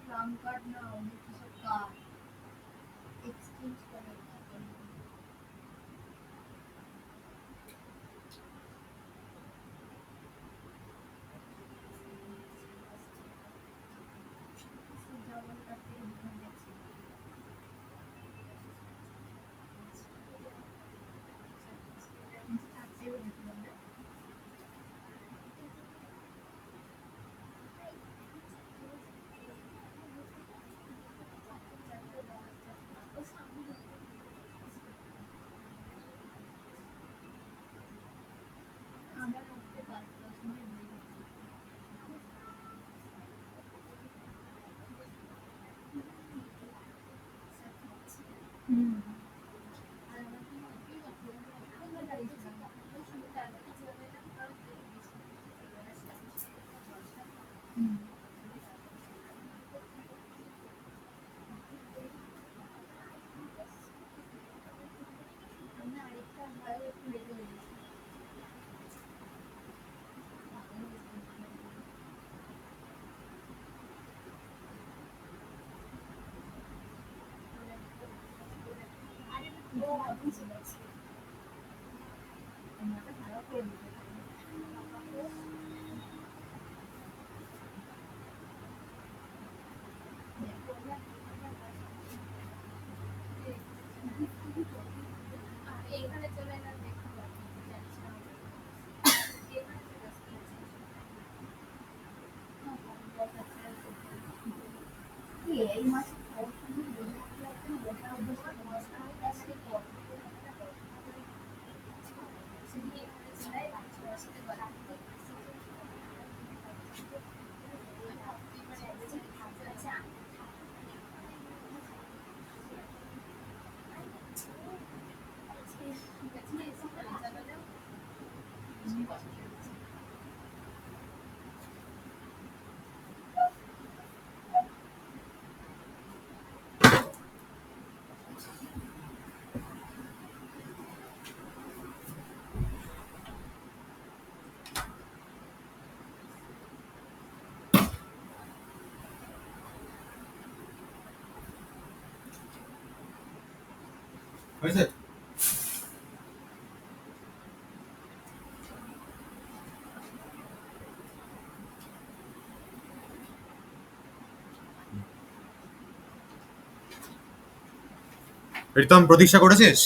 Speaker 2: ট্রাম কার্ড না অনেক কিছু কার্ড এক্সচেঞ্জ করার ডাবল কার্ড থেকে দোকান যাচ্ছে থাকতেও দেখলাম না আমরা করতে পারবো সময় নেই হুম বুঝে গেছি। মাথা খারাপ করে দিতে পারে। এখানে চলে এলাম দেখতে পাচ্ছি, জানিস না এখানে চলে আসছি। এই মাসে বসার অভ্যাস আসলে
Speaker 1: হয়েছে? প্রীতম, প্রতীক্ষা করেছিস?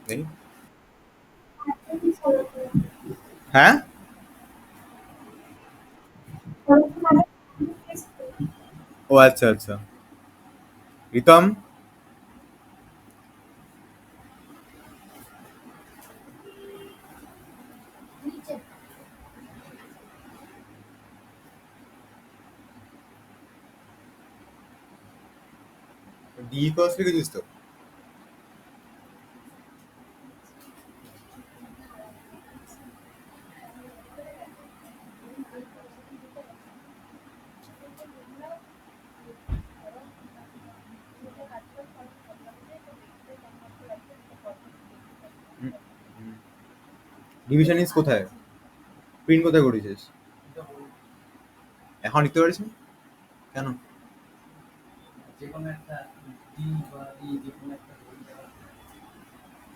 Speaker 1: নেই। হ্যাঁ? ও আচ্ছা আচ্ছা। প্রীতম, ডি ক্রস লিখেছিস তো? ডিভিশন ইজ কোথায়? প্রিন্ট কোথায় করেছিস? এখন লিখতে পারিস না? কেন?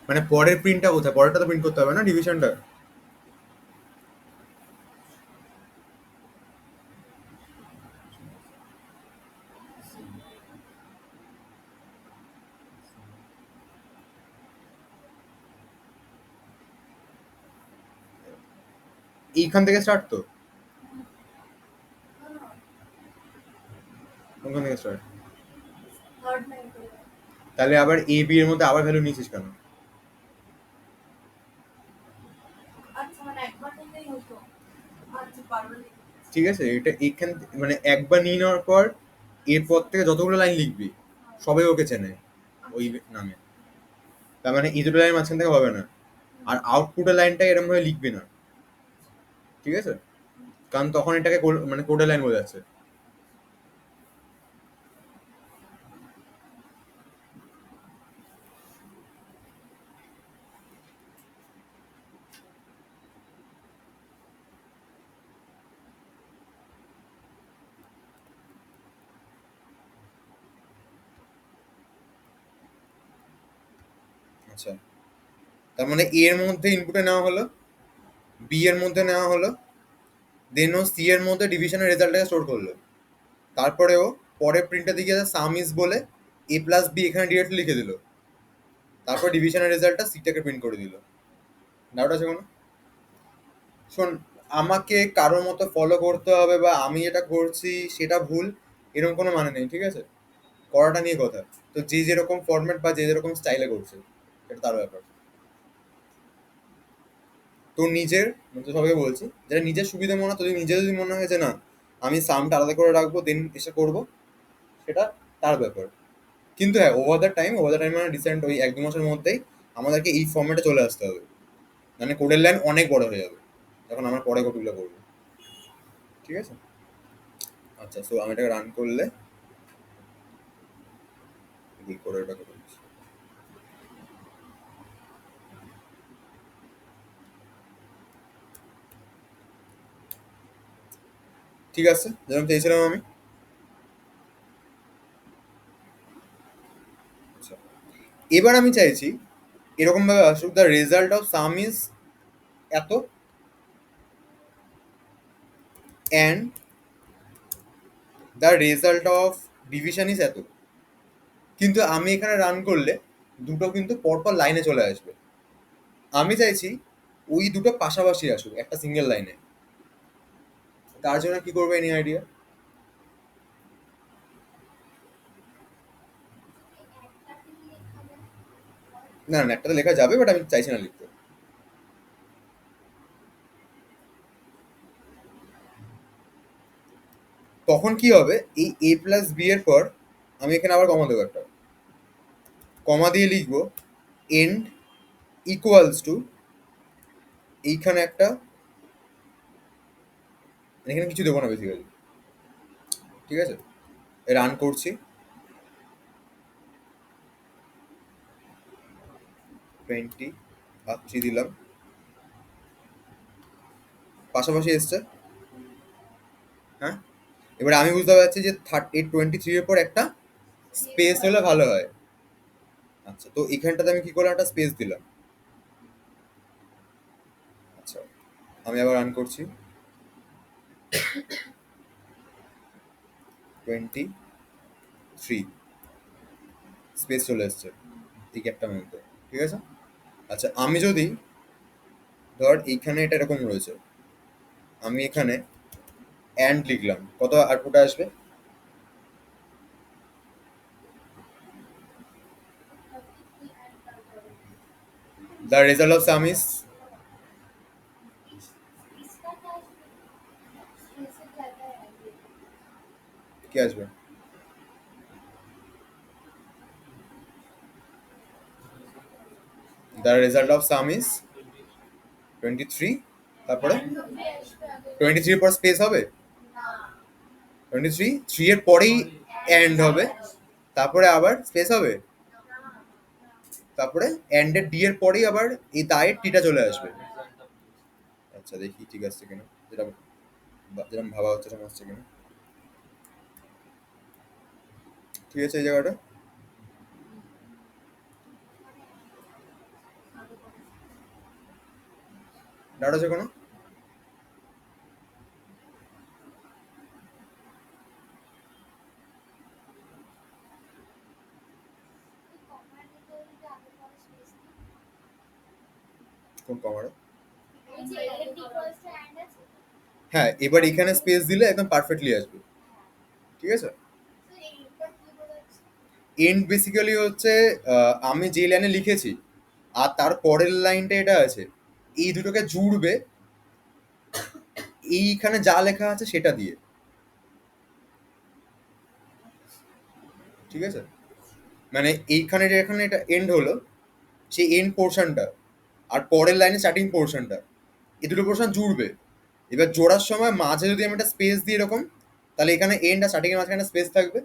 Speaker 1: মানে পরের প্রিন্টটা কোথায়? পরেরটা তো প্রিন্ট করতে হবে না, ডিভিশনটা? এইখান থেকে স্টার্ট তো? কোনখান থেকে স্টার্ট? তাহলে আবার এ বি এর মধ্যে আবার ভ্যালু নিয়েছিস কেন?
Speaker 2: আচ্ছা মানে একবার নিলেই হতো। আচ্ছা বারবার
Speaker 1: ঠিক আছে, এটা এখান মানে একবার নিয়ে নেওয়ার পর এরপর থেকে যতগুলো লাইন লিখবি সবাই ওকে চেনে ওই নামে। তার মানে এই দুটো লাইন মাঝখান থেকে হবে না। আর আউটপুটের লাইনটা এরকম ভাবে লিখবি না, ঠিক আছে? কারণ তখন এটাকে মানে কোডের লাইন বোঝা যাচ্ছে। আচ্ছা, তার মানে এর মধ্যে ইনপুটে নেওয়া হলো, বি এর মধ্যে নেওয়া হলো, দেন ও সি এর মধ্যে ডিভিশনের রেজাল্টটাকে স্টোর করলো। তারপরে ও পরের প্রিন্টটা দিকে সাম ইজ বলে এ প্লাস বি এখানে ডিরেক্টলি লিখে দিল। তারপর ডিভিশনের রেজাল্টটা সিটাকে প্রিন্ট করে দিল। ডাউট আছে কোনো? শোন, আমাকে কারোর মতো ফলো করতে হবে বা আমি যেটা করছি সেটা ভুল, এরকম কোনো মানে নেই, ঠিক আছে? করাটা নিয়ে কথা। তো যে যেরকম ফরম্যাট বা যে যেরকম স্টাইলে করছে সেটা তার ব্যাপার। তোর নিজের, আমি তো সবাইকে বলছি, যেটা নিজের সুবিধা মনে হয়, তোর নিজে যদি মনে হয় যে না আমি সামটা আলাদা করে রাখবো দেন এসে করবো, সেটা তার ব্যাপার। কিন্তু হ্যাঁ, ওভার দ্য টাইম মানে রিসেন্ট ওই 1-2 মাসের মধ্যেই আমাদেরকে এই ফর্ম্যাটে চলে আসতে হবে। মানে কোডের লাইন অনেক বড় হয়ে যাবে যখন আমরা পরে কোডগুলো করবো, ঠিক আছে? আচ্ছা, সো আমি এটাকে রান করলে ভুল করে এটা করে দিচ্ছি। ঠিক আছে, যেরকম চেয়েছিলাম আমি। এবার আমি চাইছি এরকম ভাবে আসুক, the result of sum is এত and the result of division is এত। কিন্তু আমি এখানে রান করলে দুটো কিন্তু পরপর লাইনে চলে আসবে। আমি চাইছি ওই দুটো পাশাপাশি আসুক একটা সিঙ্গেল লাইনে। তার জন্য কি করবে, এনি আইডিয়া? না না, একটাতে লেখা যাবে, বাট আমি চাইছি না লিখতে। তখন কি হবে, এই এ প্লাস বি এর পর আমি এখানে আবার কমা দেবো একটা, কমা দিয়ে লিখবো এন্ড ইকুয়ালস টু এইখানে একটা, এখানে কিছু দেবো না বেসিক্যালি। ঠিক আছে, রান করছি, 20 আর 3 দিলাম, পাশাপাশি এসছে। হ্যাঁ, এবার আমি বুঝতে পারছি যে 23 এর পর একটা স্পেস হলে ভালো হয়। আচ্ছা, তো এখানটাতে আমি কি করলাম, একটা স্পেস দিলাম। আচ্ছা, আমি আবার রান করছি, 23 স্পেস চলে এসছে এই গ্যাপটার মধ্যে। ঠিক আছে। আচ্ছা, আমি যদি ধর এইখানে এটা এরকম রয়েছে, আমি এখানে অ্যান্ড লিখলাম, কত আউটপুট আসবে? The result of sum is
Speaker 2: इसका क्या स्पेसिस ज्यादा है ये।
Speaker 1: কি আসবে? The result of sum is 23, তারপরে
Speaker 2: भी एक्स्ट्रा अगर
Speaker 1: 23 এর পর স্পেস হবে,
Speaker 2: ना
Speaker 1: 3 এর পরেই এন্ড হবে, তারপরে আবার স্পেস হবে, তারপরে এন্ড এর ডি এর পরেই আবার এই দায়ের টিটা চলে আসবে। আচ্ছা, দেখি ঠিক আছে কিনা, যেটা যেরকম ভাবা হচ্ছে সেরকম আসছে কিনা। ঠিক আছে, এই জায়গাটা ডাউট আছে কোনো?
Speaker 2: कमांड तो ये आगे पर स्पेस
Speaker 1: কোন কমারে?
Speaker 2: এই যে এন্ড ইকুয়ালস টু এন্ড আছে।
Speaker 1: হ্যাঁ, এবার এখানে স্পেস দিলে একদম পারফেক্টলি আসবে। ঠিক আছে।
Speaker 2: তো এইটা কি বলেছে?
Speaker 1: এন্ড বেসিক্যালি হচ্ছে আমি যে লাইনে লিখেছি আর তার পরের লাইনটা এটা আছে, এই দুটোকে জুড়বে এইখানে যা লেখা আছে সেটা দিয়ে। ঠিক আছে, মানে এইখানে যে এখানে এটা এন্ড হলো, সেই এন্ড পোর্শনটা আর পরের লাইনে স্টার্টিং পোর্শনটা, এই দুটো পোর্শন জুড়বে। এবার জোড়ার সময় মাঝে যদি আমি একটা স্পেস দিই এরকম, তাহলে এখানে এন্ড আর স্টার্টিং এর মাঝখানে স্পেস থাকবে।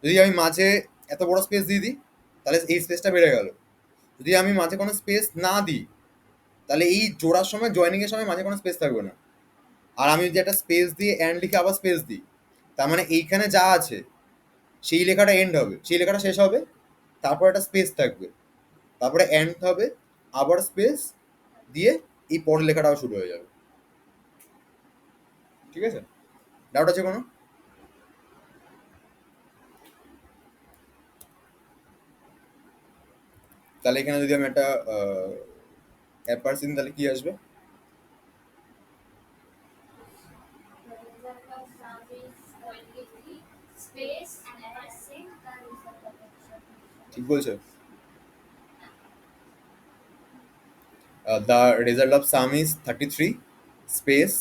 Speaker 1: যদি আমি মাঝে এত বড় স্পেস দিয়ে দিই, তাহলে এই স্পেসটা বেড়ে গেল। যদি আমি মাঝে কোনো স্পেস না দিই, তাহলে এই জোড়ার সময় জয়েনিং এর সময় মাঝে কোনো স্পেস থাকবে না। আর আমি যদি একটা স্পেস দিয়ে এন্ড লিখে আবার স্পেস দিই, তার মানে এইখানে যা আছে সেই লেখাটা এন্ড হবে, সেই লেখাটা শেষ হবে, তারপর একটা স্পেস থাকবে, তারপরে এন্ড হবে, আবার স্পেস দিয়ে এই পরের লেখাটাও শুরু হয়ে যাবে। ঠিক আছে, ডাউট আছে কোনো? তাহলে এখানে যদি আমি একটা অ্যাপারসিন, তাহলে কি আসবে?
Speaker 2: The result of sum is 23 space ampersand the result of
Speaker 1: ঠিক বলছো? The result of sum is 33 space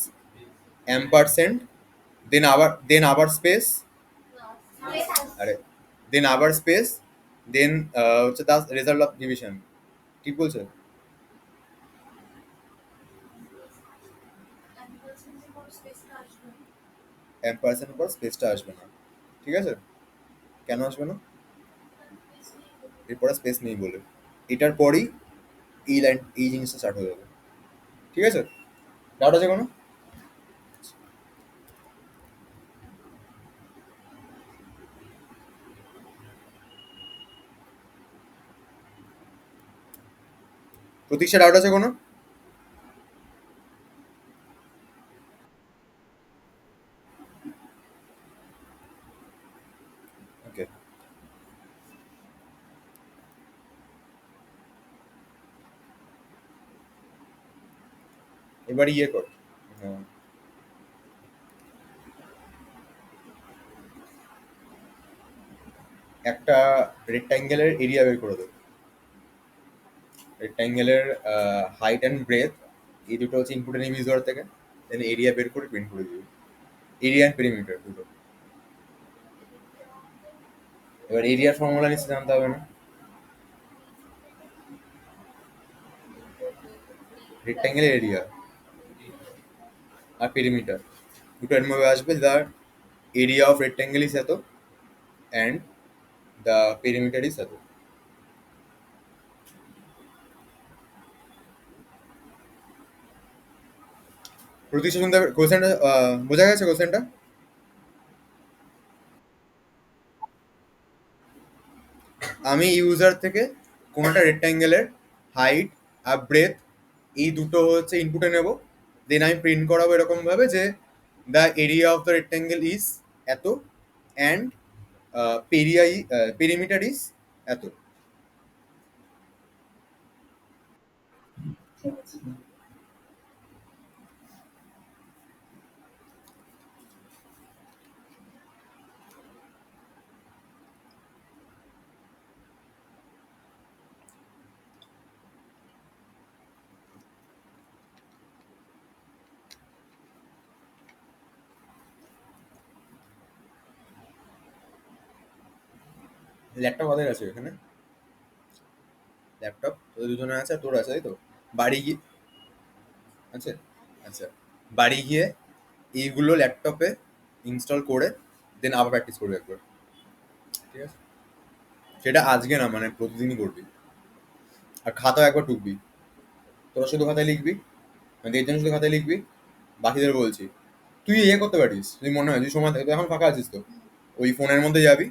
Speaker 1: ampersand, then আবার স্পেস, আরে দেন আবার স্পেস, দেন হচ্ছে দ্য রেজাল্ট অফ ডিভিশন। ঠিক বলছো?
Speaker 2: ampersand এর পর স্পেস টা আসবে।
Speaker 1: অ্যাম্পারসেন্ট পর স্পেসটা আসবে না। ঠিক আছে, কেন আসবে না? এরপরে স্পেস নেই বলে, এটার পরেই এই লাইন, এই জিনিসটা স্টার্ট হয়ে যাবে। ঠিক আছে, ডাউট আছে কোনো? প্রতীক্ষা ডাউট আছে কোনো? ওকে, এবার ইয়ে কর। হ্যাঁ, একটা রেক্ট্যাঙ্গেলের এরিয়া বের করে দেবো। রেক্ট্যাঙ্গেলের হাইট অ্যান্ড ব্রেথ, এই দুটো হচ্ছে ইনপুট নিবি ইউজার থেকে, দেন এরিয়া বের করে প্রিন্ট করে দিবি। এরিয়া অ্যান্ড পেরিমিটার দুটো। এবার এরিয়ার ফর্মুলা নিশ্চয়ই জানতে হবে না? রেক্ট্যাঙ্গেলের এরিয়া আর পেরিমিটার দুটো এর মধ্যে আসবে, the area of rectangle is এত অ্যান্ড দ্য পেরিমিটার ইজ এত। প্রতিষ্ঠা শুনতে কোশ্চেনটা বোঝা গেছে কোশ্চেনটা? আমি ইউজার থেকে কোনো একটা রেক্ট্যাঙ্গেলের হাইট আর ব্রেথ এই দুটো হচ্ছে ইনপুটে নেব, দেন আমি প্রিন্ট করাবো এরকম ভাবে যে the area of the rectangle is এত অ্যান্ড পেরিমিটার ইজ এত।
Speaker 2: ঠিক আছে।
Speaker 1: ল্যাপটপ কোথায় আছে এখানে? ল্যাপটপ তোদের দুজনের আছে আর তোর আছে, তাই তো? বাড়ি গিয়ে আছে? আচ্ছা, বাড়ি গিয়ে এইগুলো ল্যাপটপে ইনস্টল করে দেন আবার প্র্যাকটিস করবি একবার, ঠিক আছে? সেটা আজকে না, মানে প্রতিদিনই করবি। আর খাতা একবার টুকবি, তোরা শুধু খাতায় লিখবি, মানে দেড়জন শুধু খাতায় লিখবি, বাকিদের বলছি। তুই ইয়ে করতে পারিস যদি মনে হয়, যদি সময় থাকে, তুই এখন ফাঁকা আছিস তো? ওই ফোনের মধ্যে যাবি,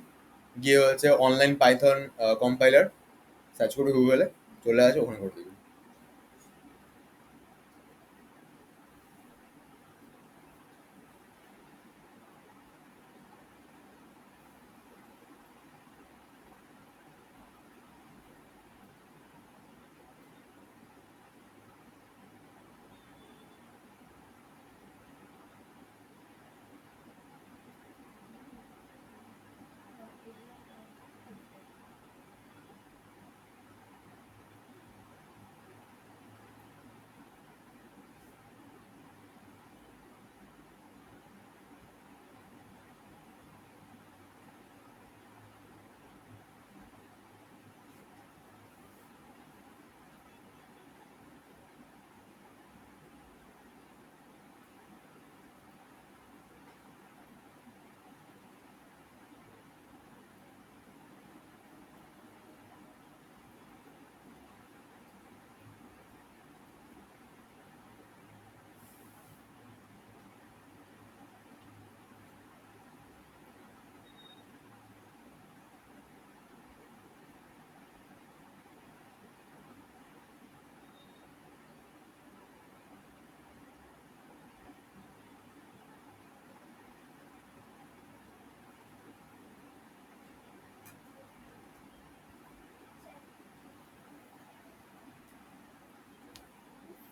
Speaker 1: গিয়ে হচ্ছে অনলাইন পাইথন কম্পাইলার সার্চ করবি গুগলে, চলে আসে, ওখানে করে দিবি।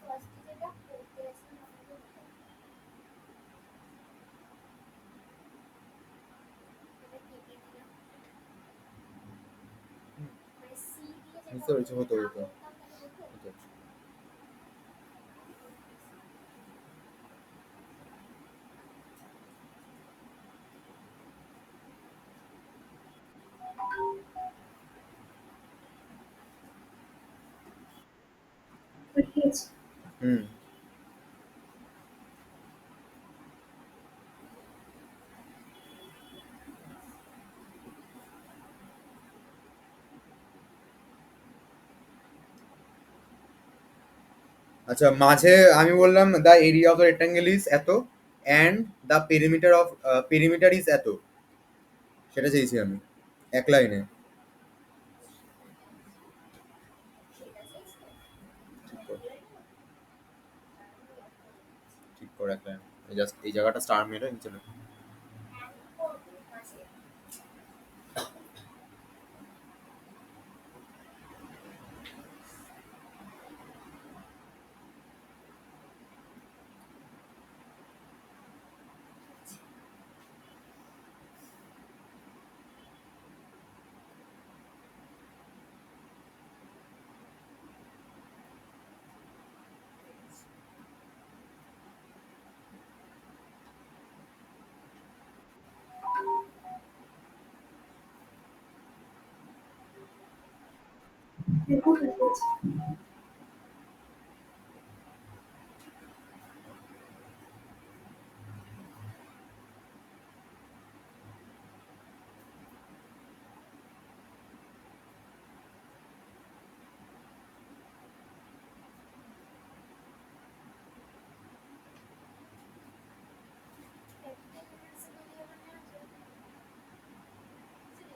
Speaker 2: ফার্স্ট যেটা করতে আছে আমাদের এটা কেটে দিলাম। মানে সি দিয়ে যেটা
Speaker 1: বুঝতে পেরেছি,
Speaker 2: আমরা
Speaker 1: হতো
Speaker 2: না
Speaker 1: হতো
Speaker 2: করতাম তাহলে হতো।
Speaker 1: হতো।
Speaker 2: পাঠিয়েছি।
Speaker 1: হুম। আচ্ছা, মাঝে আমি বললাম the area of the rectangle is এত অ্যান্ড দ্য পেরিমিটার ইজ এত, সেটা চেয়েছি আমি এক লাইনে।
Speaker 2: সেটা চাইছি।
Speaker 1: ওর একটা জাস্ট এই জায়গাটা স্টার মেরে নিচে লেখো।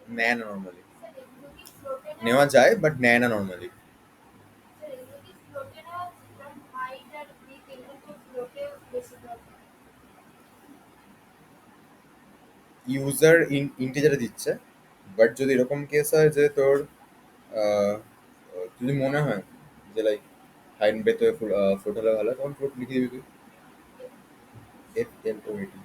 Speaker 1: নেয় না নর্মালি, নেওয়া যায় বাট নেয় না নর্মালি। ইউজার ইন্টিজারে দিচ্ছে, বাট যদি এরকম কেস হয় যে তোর আহ, যদি মনে হয় যে লাইক হাইড বেতে ফ্লোট হলে ভালো হয়, তখন ফ্লোট লিখে দিবি তুই। এফ এল ও এটি।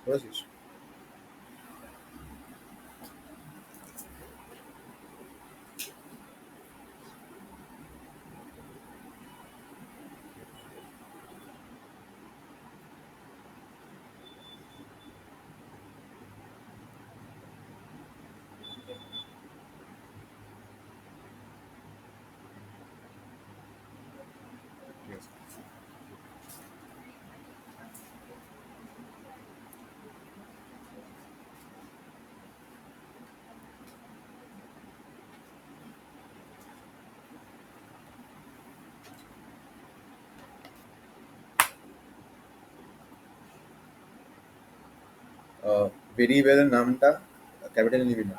Speaker 1: করেছিস? ঠিক আছে। ভেরিয়েবলের নামটা ক্যাপিটালে নিবি না,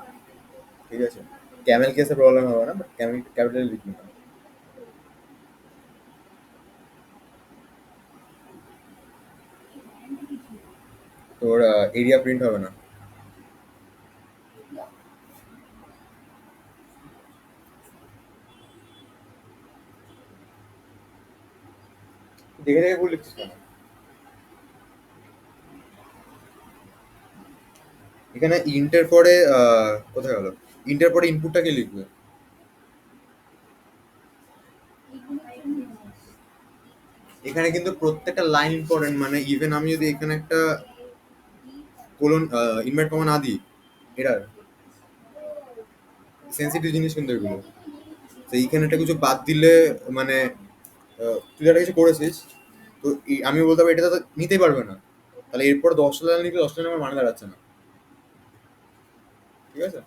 Speaker 1: ঠিক আছে? ক্যামেল কেসে প্রবলেম হবে না, বাট ক্যাপিটালে লিখবি না। তোর এরিয়া প্রিন্ট হবে না। দেখে দেখে ভুল লিখছিস কেন? এখানে ইন্টের পরে কোথায় গেল? ইন্টের পরে ইনপুটটা কে লিখবে? এখানে কিন্তু প্রত্যেকটা লাইন ইম্পর্টেন্ট, মানে ইভেন আমি যদি এখানে একটা কোলন ইনভার্ট কমা না দিই, এটা সেন্সিটিভ জিনিস কিন্তু এগুলো। তো এইখানে একটা কিছু বাদ দিলে মানে তুই একটা কিছু করেছিস, তো আমি বলতে পারবো এটা তো নিতেই পারবে না, তাহলে এরপর 10টা লাইন লিখলে 10টা লাইন আমার মানে দাঁড়াচ্ছে না, ঠিক আছে?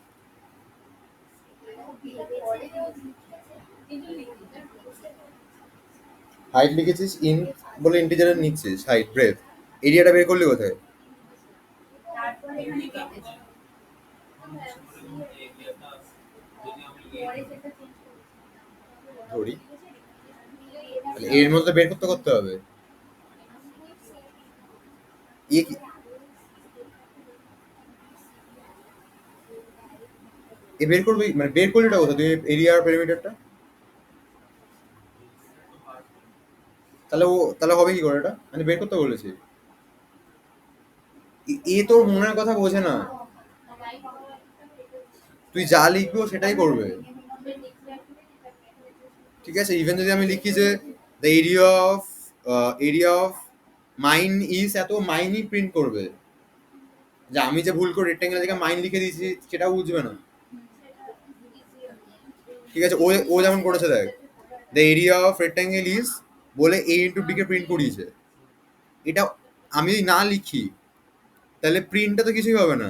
Speaker 1: হাইট লিখেছিস ইন বলে ইন্টিজারে নিচ্ছিস, হাইট ব্রেথ, এরিয়াটা বের করলি কোথায়? ধরি, তাহলে এর মধ্যে বের করতে করতে হবে। এ কি- এ বের করবি মানে বের করলিটা কোথায় তুই এরিয়া আর পেরিমিটারটা? তাহলে ও তাহলে হবে কি করে এটা, মানে বের করতে বলেছি। এ তোর মনের কথা বোঝে না, তুই যা লিখবো সেটাই করবে। ঠিক আছে, ইভেন যদি আমি লিখি যে the area of mine is এত, মাইনই প্রিন্ট করবে। যে আমি যে ভুল করে রেক্টেঙ্গেল জায়গায় মাইন লিখে দিয়েছি সেটাও বুঝবে না। ঠিক আছে, ও ও যেমন করেছে দেখ, the area of rectangle is বলে এ ইন্টু বি কে প্রিন্ট করিয়েছে। এটা আমি যদি না লিখি তাহলে প্রিন্টটা তো কিছুই হবে না,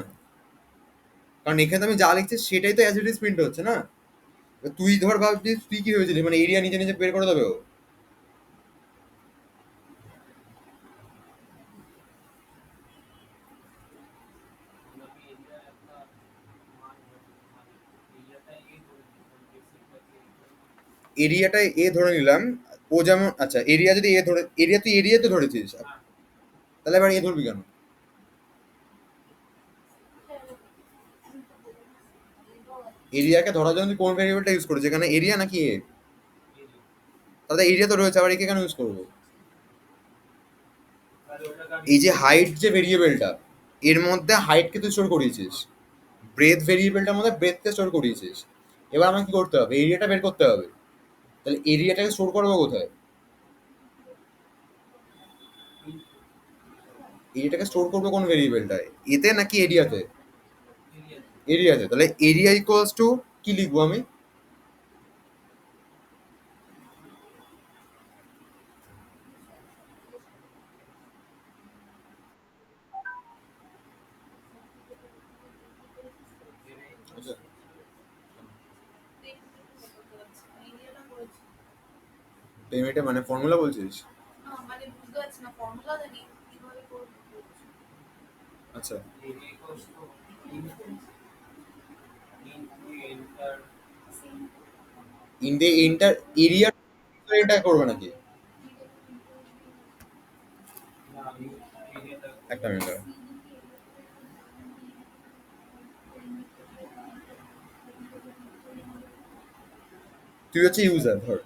Speaker 1: কারণ এখানে তো আমি যা লিখছি সেটাই তো অ্যাজ ইট ইজ প্রিন্ট হচ্ছে না। এবার তুই ধর ভাবছিস তুই কি ভেবেছিলি মানে এরিয়া নিজে নিজে বের করে দেবে ও? এরিয়াটা এ ধরে নিলাম, ও যেমন, আচ্ছা এরিয়া যদি এ ধরে, এরিয়া তুই এরিয়া তো ধরেছিস, তাহলে এবার এ ধরবি কেন? এরিয়াকে ধরার জন্য তুই কোন ভেরিয়েবলটা ইউজ করেছিস এখানে, এরিয়া নাকি এ? তাহলে এরিয়া তো রয়েছে, আবার একে কেন ইউজ করবো? এই যে হাইট যে ভেরিয়েবলটা, এর মধ্যে হাইটকে তুই স্টোর করিয়েছিস, ব্রেথ ভেরিয়েবলটার মধ্যে ব্রেথকে স্টোর করিয়েছিস। এবার আমাকে কি করতে হবে, এরিয়াটা বের করতে হবে। তাহলে এরিয়াটাকে স্টোর করবো কোথায়? এরিয়াটাকে স্টোর করবো কোন ভেরিয়েবলটায়, এতে নাকি এরিয়াতে? এরিয়াতে। তাহলে এরিয়া ইকুয়ালস টু কি লিখবো আমি? আচ্ছা, পেমেন্টে মানে ফর্মুলা বলছিস? আচ্ছা, ইন দ্য এন্টার এরিয়া এটা করবে নাকি? একটা মিনিট। তুই হচ্ছে ইউজার, ধর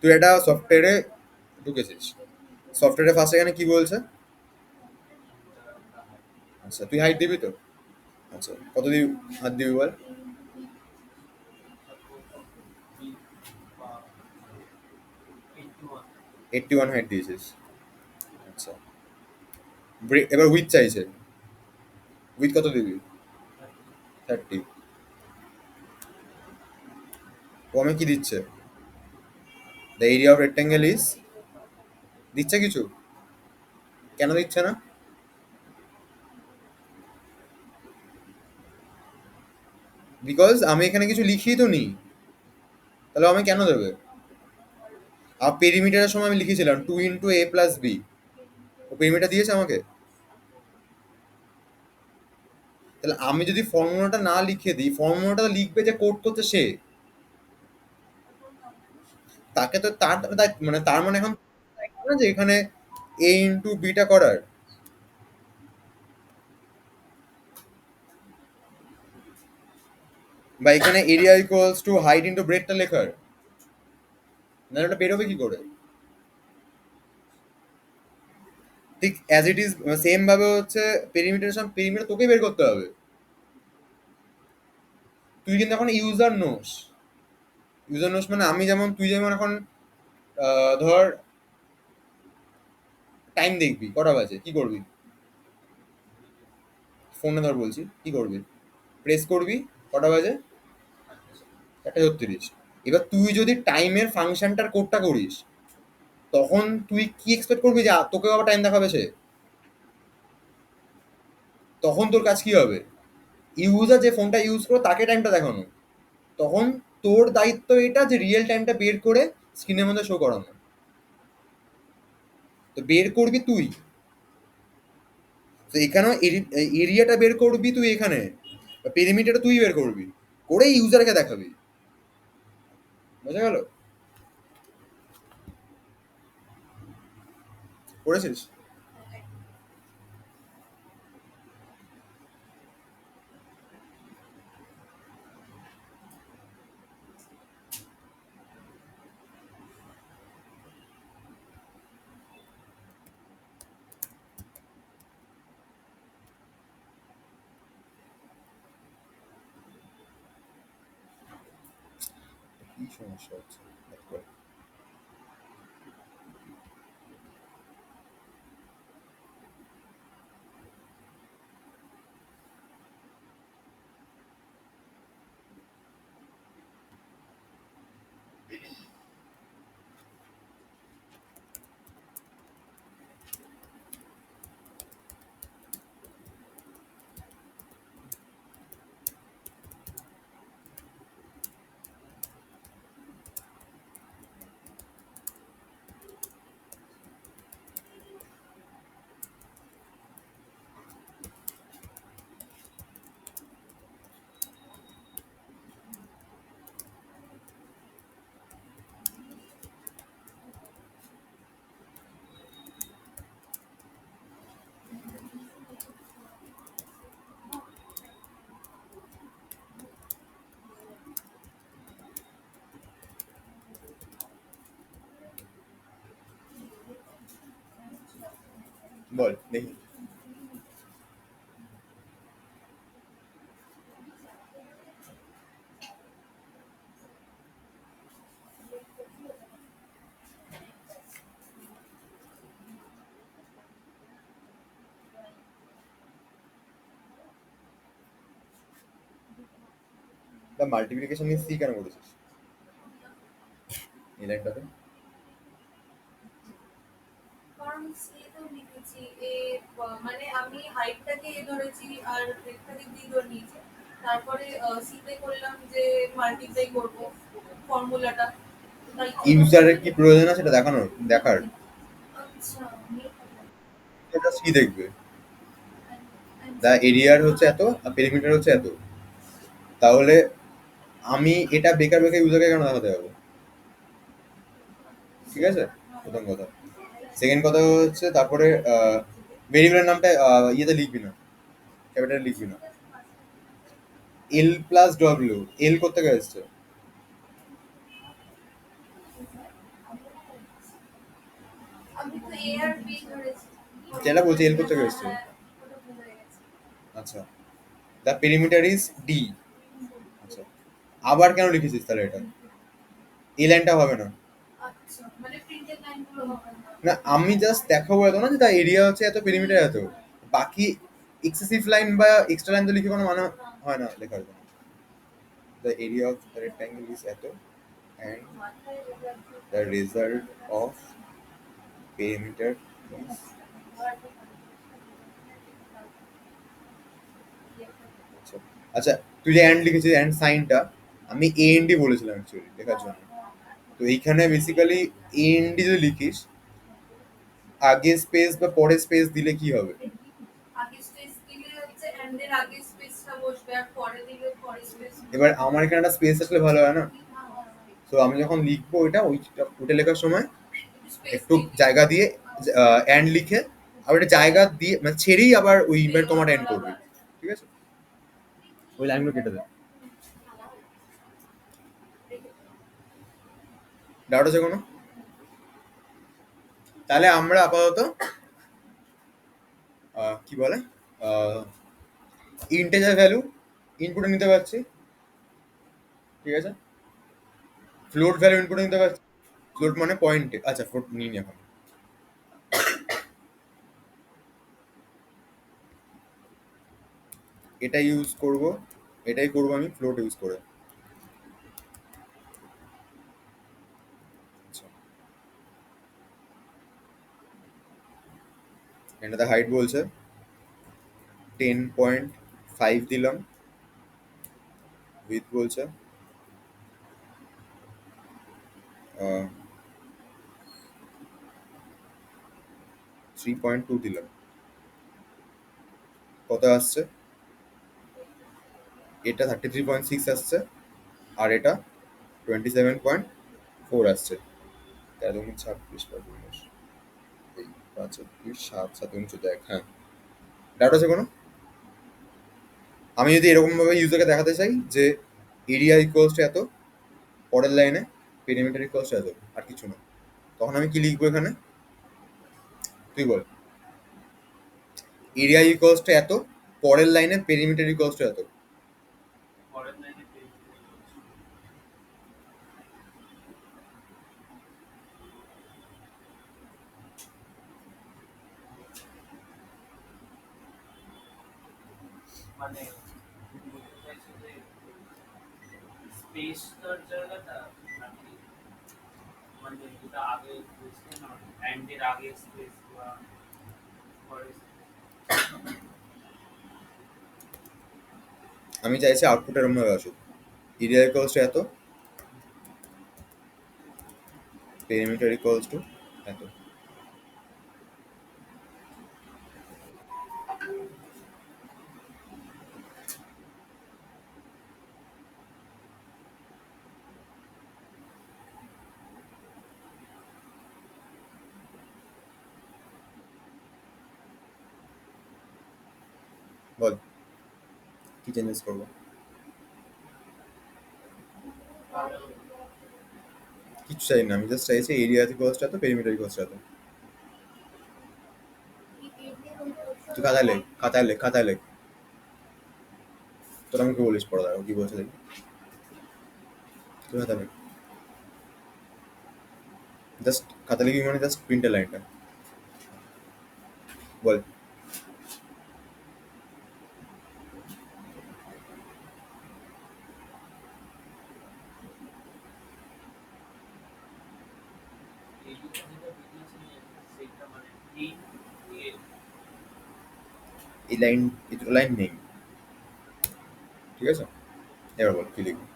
Speaker 1: তুই একটা সফটওয়্যারে ঢুকেছিস, সফটওয়্যারে ফার্স্ট এখানে কি বলছে? আচ্ছা, তুই হাইট দিবি তো? আচ্ছা, কত দিবি, হাত দিবি বল। 81 হাইট দিয়েছিস। আচ্ছা, এবার উইথ চাইছে, উইথ কত দিবি? 30। কমে কি দিচ্ছে? The area of rectangle is, দিচ্ছে কিছু? কেন দিচ্ছে না? বিকজ আমি এখানে কিছু লিখিয়ে তো নি, তাহলে আমি কেন দেবে? আর পেরিমিটারের সময় আমি লিখেছিলাম 2 × a + b, ও পেরিমিটার দিয়েছে আমাকে। তাহলে আমি যদি ফর্মুলাটা না লিখে দিই, ফর্মুলাটা লিখবে যে কোড করতে সে, তাকে তো তার মানে তার মানে এখন না যে এখানে a × b করার, বা এখানে area equals to height into ব্রেডটা লেখার, না ওটা বেরোবে কি করে? ঠিক অ্যাজ ইট ইজ সেম ভাবে হচ্ছে পেরিমিটারের সব পেরিমিটার তোকে বের করতে হবে। তুই কিন্তু এখন ইউজার নোস মানে আমি যেমন, তুই যেমন এখন ধর টাইম দেখবি কটা বাজে, কি করবি? ফোনে ধর বলছি, কি করবি? প্রেস করবি, কটা বাজে? 4:36। এবার তুই যদি টাইমের ফাংশনটার কোডটা করিস, তখন তুই কি এক্সপেক্ট করবি যে তোকেও আবার টাইম দেখাবে সে? তখন তোর কাজ কি হবে? ইউজার যে ফোনটা ইউজ করে তাকে টাইমটা দেখানো। তখন তোর দায়িত্ব এটা যে রিয়েল টাইমটা বের করে স্ক্রিনের মধ্যে শো করানো। তো বের করবি তুই, তো এখানেও এরিয়াটা বের করবি তুই, এখানে পেরিমিটারটা তুই বের করবি, করে ইউজারকে দেখাবি। বোঝা গেল? করেছিস? কি সমস্যা হচ্ছে হঠাৎ করে? বল দেখি। তা মাল্টিপ্লিকেশন নিয়ে সি কেন করেছিস এই লাইনটাতে?
Speaker 3: কারণ সি তো লিখেছি এ মানে আমি হাইটটাকে এ ধরেছি আর ব্রেডটাকে বি ধরে নিয়েছি। তারপরে সিতে করলাম যে মাল্টিপ্লাই করব ফর্মুলাটা। তাই তো।
Speaker 1: ইউজারের কি প্রয়োজন আছে সেটা দেখার।
Speaker 3: আচ্ছা।
Speaker 1: এটা সি দেখবে, দা এরিয়ার হচ্ছে এত আর পেরিমিটার হচ্ছে এত। তাহলে আমি এটা বেকার বেকার ইউজারকে কেন দেখাতে যাবো? ঠিক আছে, প্রথম কথা। সেকেন্ড কথা হচ্ছে তারপরে ভেরিয়েবলের নামটা ইয়েতে লিখবি না, ক্যাপিটাল লিখবি না। এল প্লাস ডব্লিউ, এল কোথেকে আসছে?
Speaker 3: আমি তো এ আর বি ধরেছি।
Speaker 1: যেটা বলছি এল কোথেকে আসছে?
Speaker 3: হ্যাঁ, ওটা ভুলে গেছি।
Speaker 1: আচ্ছা, দ্য পেরিমিটার ইজ ডি। আচ্ছা, আবার কেন লিখেছিস তাহলে এটা? এই লাইনটা হবে না।
Speaker 3: আচ্ছা, মানে প্রিন্টেড লাইনগুলো হবে না।
Speaker 1: না, আমি জাস্ট দেখাবো এত না যে তার এরিয়া হচ্ছে এত, পেরিমিটার এত। বাকি এক্সেসিভ লাইন বা এক্সট্রা লাইন তো লিখে কোনো মানে হয় না লেখার জন্য। The area of the rectangle is এত and the result of perimeter is। আচ্ছা, আচ্ছা, তুই যে অ্যান্ড লিখেছিস অ্যান্ড সাইনটা আমি এ এন ডি বলেছিলাম অ্যাকচুয়ালি লেখার জন্য। তো এইখানে বেসিক্যালি এ এন ডি যদি লিখিস, আগে স্পেস বা পরে স্পেস দিলে কি হবে?
Speaker 3: আগে স্পেস দিলে হচ্ছে এন্ড এর আগে স্পেসটা বসবে আর পরে দিলে পরে স্পেস।
Speaker 1: এবার আমার এখানে একটা স্পেস আসলে ভালো হয় না? তো আমি যখন লিখবো ওইটা লেখার সময় একটু জায়গা দিয়ে অ্যান্ড লিখে আবার একটা জায়গা দিয়ে মানে ছেড়েই আবার ওই ইনভার্ট কমাটা এন্ড করবি। ঠিক আছে, ওই লাইনগুলো কেটে দে। ডাউট আছে কোনো? তাহলে আমরা আপাতত কি বলে ইন্টিজার ভ্যালু ইনপুটে নিতে পারছি। ঠিক আছে, ফ্লোট ভ্যালু ইনপুটে নিতে পারছি। ফ্লোট মানে পয়েন্টে। আচ্ছা, ফ্লোট নিই নি এখন। এটা ইউজ করব, এটাই করব আমি ফ্লোট ইউজ করে। আচ্ছা, এটাতে হাইট বলছে 10.5 দিলাম, উইথ বলছে 3.2 দিলাম। কত আসছে? এটা 33.6 আসছে আর এটা 27.4 আসছে। 13 26 এই 5 7 দেখ। হ্যাঁ, ডাউট আছে কোনো? আমি যদি এরকম ভাবে ইউজারকে দেখাতে চাই যে এরিয়া ইকুয়ালস টু এত, পরের লাইনে পেরিমিটার ইকুয়ালস টু এত, আর কিছু না, তখন আমি কি লিখবো এখানে? তুই বল। এরিয়া ইকুয়ালস টু এত, পরের লাইনে পেরিমিটার ইকুয়ালস টু এত।
Speaker 4: মানে তুমি বলতে চাইছো যে স্পেসটার জায়গাটা নাকি মানে যেটা আগে বলছিলে না অ্যান্ডের আগে স্পেস বা পরে
Speaker 1: আমি চাইছি আউটপুট এরকম ভাবে আসুক, এরিয়া ইকুয়ালস টু এত, পেরিমিটার ইকুয়ালস টু এত। বল কি চেঞ্জেস করবো? কিছু চাই না, আমি জাস্ট চাইছি এরিয়া ইকুয়ালস টু এত, পেরিমিটার ইকুয়ালস টু এত। তুই খাতায় লেখ, খাতায় লেখ, খাতায় লেখ। তোরা আমাকে বলিস পড়া দাঁড়াও কি বলছে দেখি, তুই খাতায় লেখ। জাস্ট খাতা লিখবি মানে জাস্ট প্রিন্টের লাইনটা বল।
Speaker 4: এইটা যেটা বেরিয়েছে সেটা মানে এই দিয়ে
Speaker 1: এই লাইন, এই দুটো লাইন নেই, ঠিক আছে? এবার বল কি লিখবি।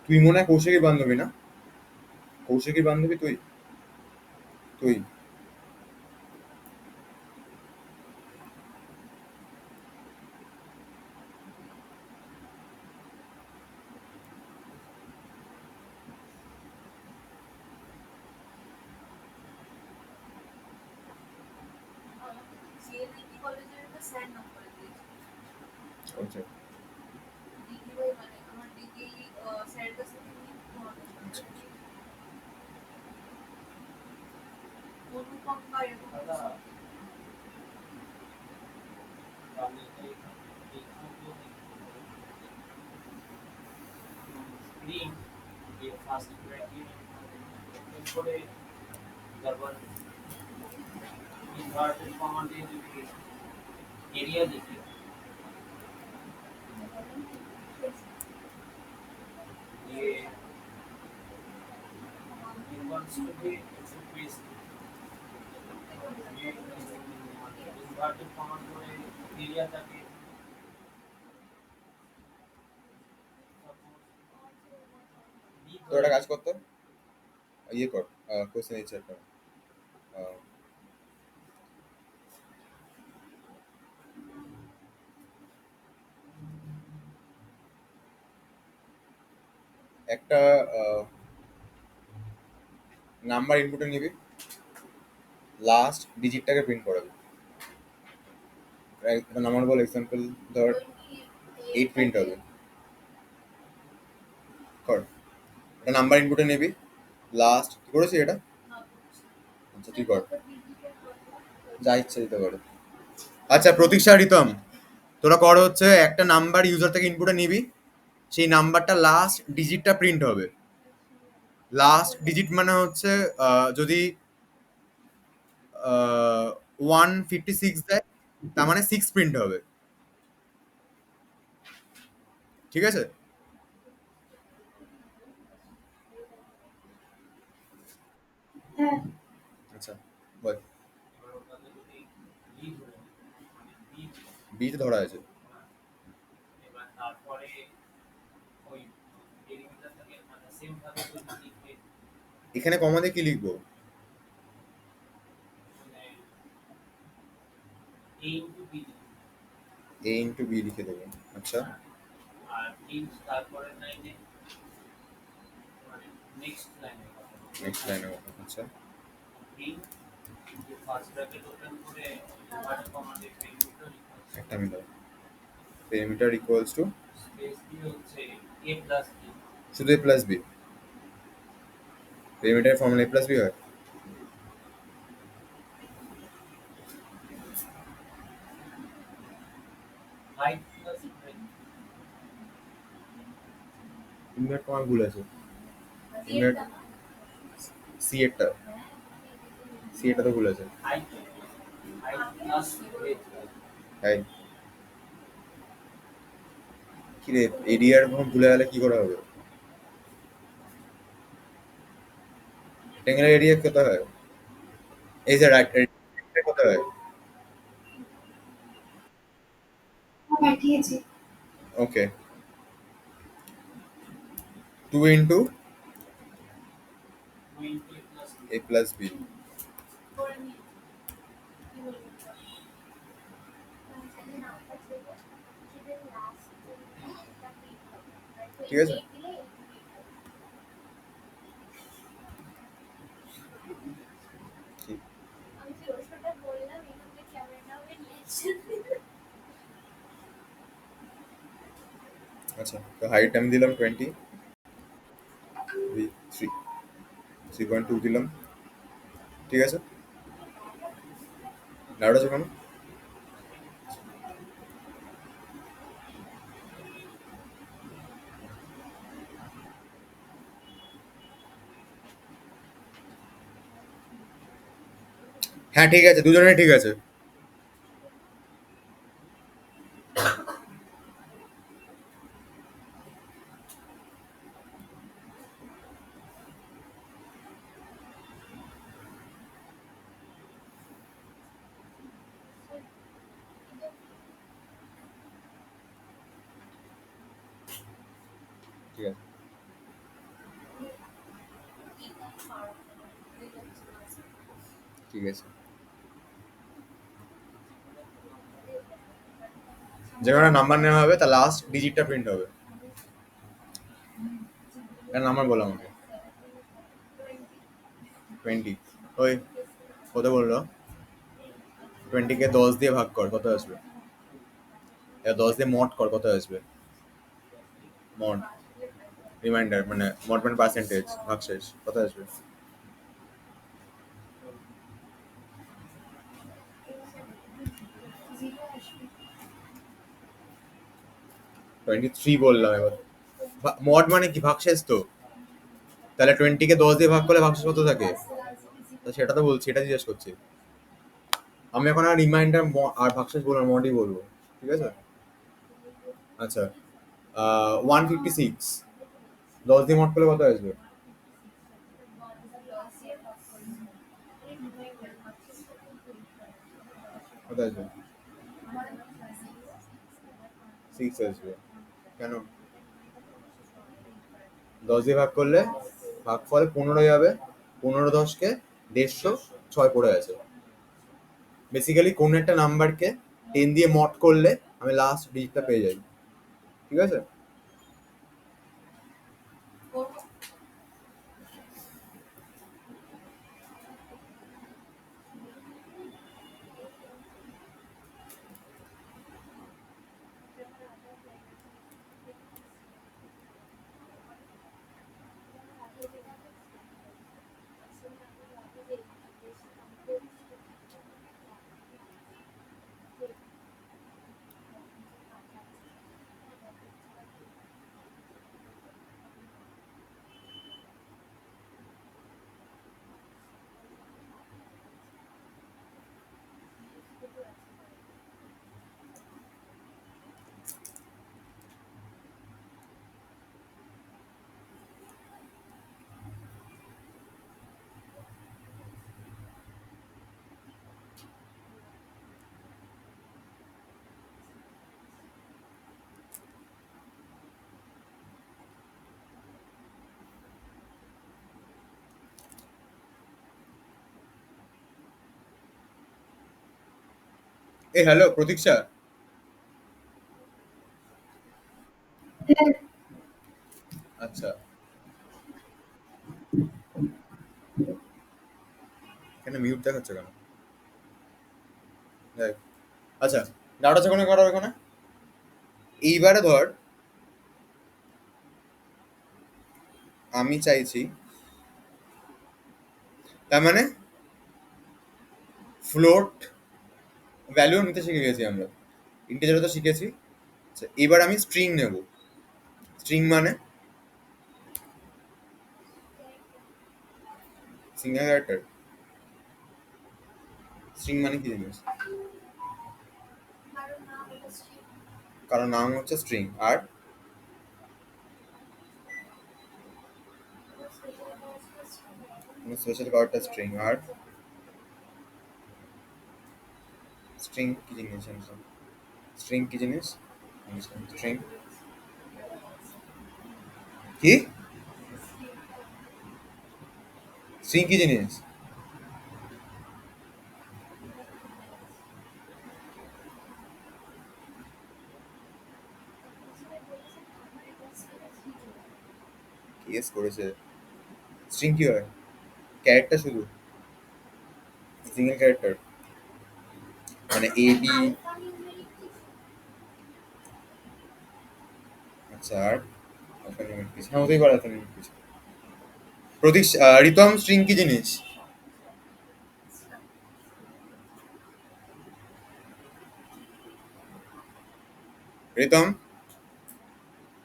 Speaker 1: তুই মনে হয় কৌশিকের বান্ধবী না? কৌশিকের বান্ধবী তুই? তুই
Speaker 3: সিএনআইটি কলেজের একটা স্যার নম্বরে দিয়েছে
Speaker 1: আচ্ছা
Speaker 3: ডিগ্রি ভাই মানে আমার ডিগ্রি স্যারের কাছ থেকে নিয়ে তোমাদের
Speaker 1: আচ্ছা।
Speaker 3: সাথে অনুপম বা এরকম
Speaker 4: দাদা
Speaker 3: কিছু।
Speaker 4: তাহলে এইখানে তো স্ক্রিন ये फास्ट ब्रैकेट এরপরে তারপর ইনভার্টেড কমা দিয়ে যদি এরিয়া লিখি A equals to B space inverted comma করে এরিয়াটাকে
Speaker 1: তো একটা কাজ করতো, ইয়ে কর, কোশ্চেন ইচ্ছা কর। একটা নাম্বার ইনপুটে নিবি, লাস্ট ডিজিটটাকে প্রিন্ট করাবি। একটা নাম্বার বল, এক্সাম্পল ধর 8 প্রিন্ট হবে। কর, একটা নাম্বার ইনপুটে নিবি, লাস্ট কি করেছিস এটা? আচ্ছা তুই কর, যা ইচ্ছা দিতে পারে। আচ্ছা প্রতীক্ষা রিতম, তোরা কর হচ্ছে একটা নাম্বার ইউজার থেকে ইনপুটে নিবি, সেই নাম্বারটা লাস্ট ডিজিটটা প্রিন্ট হবে। লাস্ট ডিজিট মানে হচ্ছে যদি 156 দেয় তার মানে 6 প্রিন্ট হবে। ঠিক আছে?
Speaker 2: হ্যাঁ।
Speaker 1: আচ্ছা বল।
Speaker 4: এবার ওটাকে যদি বি ধরে নিই, মানে বি,
Speaker 1: বি তে ধরা আছে।
Speaker 4: এবার তারপরে ওই ডেরিভেটিভটাকে মানে সেম ভাবে যদি লিখে,
Speaker 1: এখানে কমা দিয়ে কি লিখবো?
Speaker 4: মানে এ ইন্টু বি,
Speaker 1: এ ইন্টু বি লিখে দেবো। আচ্ছা
Speaker 4: আর ইন্ট তারপরে লাইনে, মানে নেক্সট লাইনে
Speaker 1: নেক্সট লাইনে আচ্ছা
Speaker 4: প্রিন্ট ফার্স্ট ব্র্যাকেট ওপেন করে ফার্স্ট কমান্ডে পেরিমিটার
Speaker 1: একটা minute. Perimeter equals to
Speaker 4: space দিয়ে হচ্ছে এ প্লাস বি।
Speaker 1: শুধু এ প্লাস বি। পেরিমিটারের ফর্মুলা এ প্লাস বি হয়।
Speaker 4: Height plus breadth,
Speaker 1: invert comma ভুল আছে। ইনভার্ট সি এরটা, সি এটা তো ভুল আছে।
Speaker 4: হাইট হাইট প্লাস ব্রেথ,
Speaker 1: তাই কি রে, এরিয়ার ভুলে গেলে কি করা হবে? রেক্টেঙ্গুলার এরিয়া কত হয়? এই যে রাইট কত হয়?
Speaker 2: পাঠিয়েছি।
Speaker 1: ওকে 2 ইন্টু
Speaker 4: 2 ইন্টু এ প্লাস বি।
Speaker 1: এ প্লাস বি।
Speaker 2: করে নিয়ে কি বলবো?
Speaker 1: ঠিক আছে ঠিক।
Speaker 2: আমি যে ওষুধটা বললাম এখানে ক্যামেরাটাও নিয়েছি।
Speaker 1: আচ্ছা তো হাইট আমি দিলাম 20, 3 3.2 দিলাম। ঠিক আছে নাড়া আছে কেন? হ্যাঁ ঠিক আছে, দুজনেই ঠিক আছে। ঠিক আছে ঠিক আছে। যে কোনো নাম্বার নেওয়া হবে তার লাস্ট ডিজিটটা প্রিন্ট হবে। একটা নাম্বার বলো আমাকে। 20। ওই কত বললো? 20 কে 10 দিয়ে ভাগ কর, কত আসবে? 10 দিয়ে মড কর, কত আসবে? মড রিমাইন্ডার মানে মড মানে পার্সেন্টেজ ভাগশেষ, কত আসবে? 23 বললাম এবার। মড মানে কি? ভাগশেষ তো। তাহলে 20 কে 10 দিয়ে ভাগ করলে ভাগশেষ কত থাকে? তো সেটা তো বলছি, এটা জিজ্ঞেস করছি আমি এখন। আর রিমাইন্ডার আর ভাগশেষ বলবো না, মডই বলবো। ঠিক আছে আচ্ছা 156 10 দিয়ে মড করলে কত আসবে? কত আসবে? 6 আসবে। কেন? 10 দিয়ে ভাগ করলে ভাগফল 15 যাবে। 15 10 কে 150, 6 পড়ে আছে। বেসিক্যালি কোন একটা নাম্বারকে 10 দিয়ে মড করলে আমি লাস্ট ডিজিটটা পেয়ে যাই। ঠিক আছে
Speaker 3: করবো।
Speaker 1: এ হ্যালো প্রতীক্ষা। আচ্ছা, এখানে মিউট দেখাচ্ছে কেন? দেখ। আচ্ছা, ডাউট আছে কোনো কারো এখানে? এইবারে ধর আমি চাইছি, তার মানে ফ্লোট ভ্যালু নিতে শিখে গেছি আমরা, ইন্টিজারও তো শিখেছি। আচ্ছা, এবার আমি স্ট্রিং নেব। স্ট্রিং মানে সিঙ্গেল ক্যারেক্টার। স্ট্রিং মানে কি জিনিস?
Speaker 2: কারণ নাম এটা স্ট্রিং।
Speaker 1: কারণ নাম হচ্ছে স্ট্রিং, আর স্পেশাল কার্ডটা স্ট্রিং। আর স্ট্রিং কি জিনিস? স্ট্রিং কি জিনিস? স্ট্রিং কি? স্ট্রিং কি জিনিস? কেস করেছে। স্ট্রিং কি হয়? ক্যারেক্টার শুধু, সিঙ্গেল ক্যারেক্টার, মানে এ বি।
Speaker 2: আলফানিউমেরিক কি?
Speaker 1: আচ্ছা, আর alphanumeric কিছু হ্যাঁ হতেই পারে alphanumeric কিছু। প্রতীক, রিতম স্ট্রিং কি জিনিস? রিতম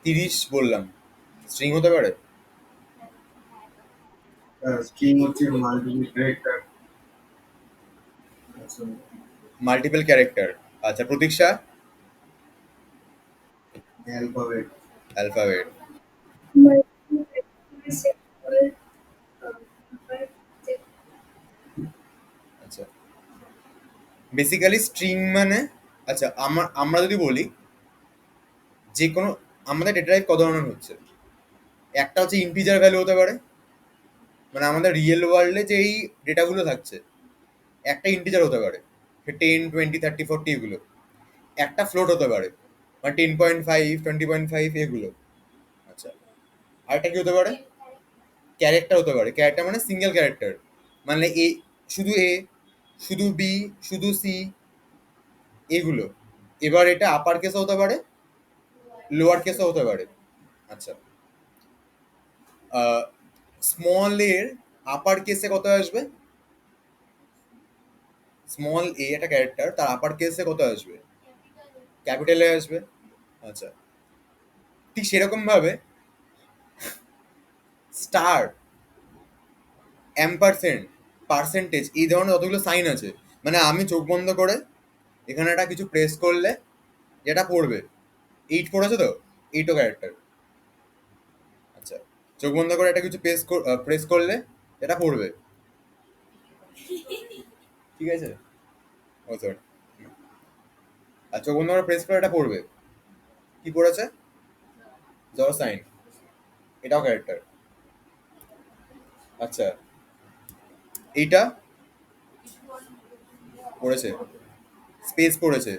Speaker 1: 30 বললাম, স্ট্রিং হতে পারে?
Speaker 5: স্ট্রিং হচ্ছে মাল্টিপল ক্যারেক্টার।
Speaker 1: Multiple character. আচ্ছা, প্রতীক্ষা
Speaker 5: অ্যালফাবেট।
Speaker 1: অ্যালফাবেট। আচ্ছা, বেসিক্যালি স্ট্রিং মানে, আচ্ছা আমরা যদি বলি যে কোনো, আমাদের ডেটা টাইপ কত ধরনের হচ্ছে। একটা হচ্ছে ইন্টিজার ভ্যালু হতে পারে, মানে আমাদের রিয়েল ওয়ার্ল্ডে যে এই ডেটাগুলো থাকছে একটা ইন্টিজার হতে পারে, 10, 20, 30, 40 এগুলো। একটা ফ্লোট হতে পারে, মানে 10.5, 20.5 এগুলো। আচ্ছা, আরেকটা কি হতে পারে? ক্যারেক্টার হতে পারে। ক্যারেক্টার মানে সিঙ্গেল ক্যারেক্টার, মানে এ, শুধু এ, শুধু বি, শুধু সি, এগুলো। এবার এটা আপার কেসও হতে পারে, লোয়ার কেসও হতে পারে। আচ্ছা, স্মল এর আপার কেসে কত আসবে? স্মল এ একটা ক্যারেক্টার, তার আপার কেসে কত আসবে? ক্যাপিটালে আসবে। আচ্ছা, ঠিক সেরকম ভাবে স্টার, অ্যাম্পারসেন্ট, পার্সেন্টেজ, এই ধরনের যতগুলো সাইন আছে, মানে আমি চোখ বন্ধ করে এখানে একটা কিছু প্রেস করলে যেটা পড়বে। 8 পড়েছে তো, 8ও ক্যারেক্টার। আচ্ছা, চোখ বন্ধ করে একটা কিছু প্রেস করলে এটা পড়বে, ঠিক আছে? ও সরি। আর চোখ বন্ধ করে প্রেস করে এটা পড়বে, কি পড়েছে? জড় সাইন, এটাও ক্যারেক্টার। আচ্ছা, এইটা পড়েছে, স্পেস পড়েছে।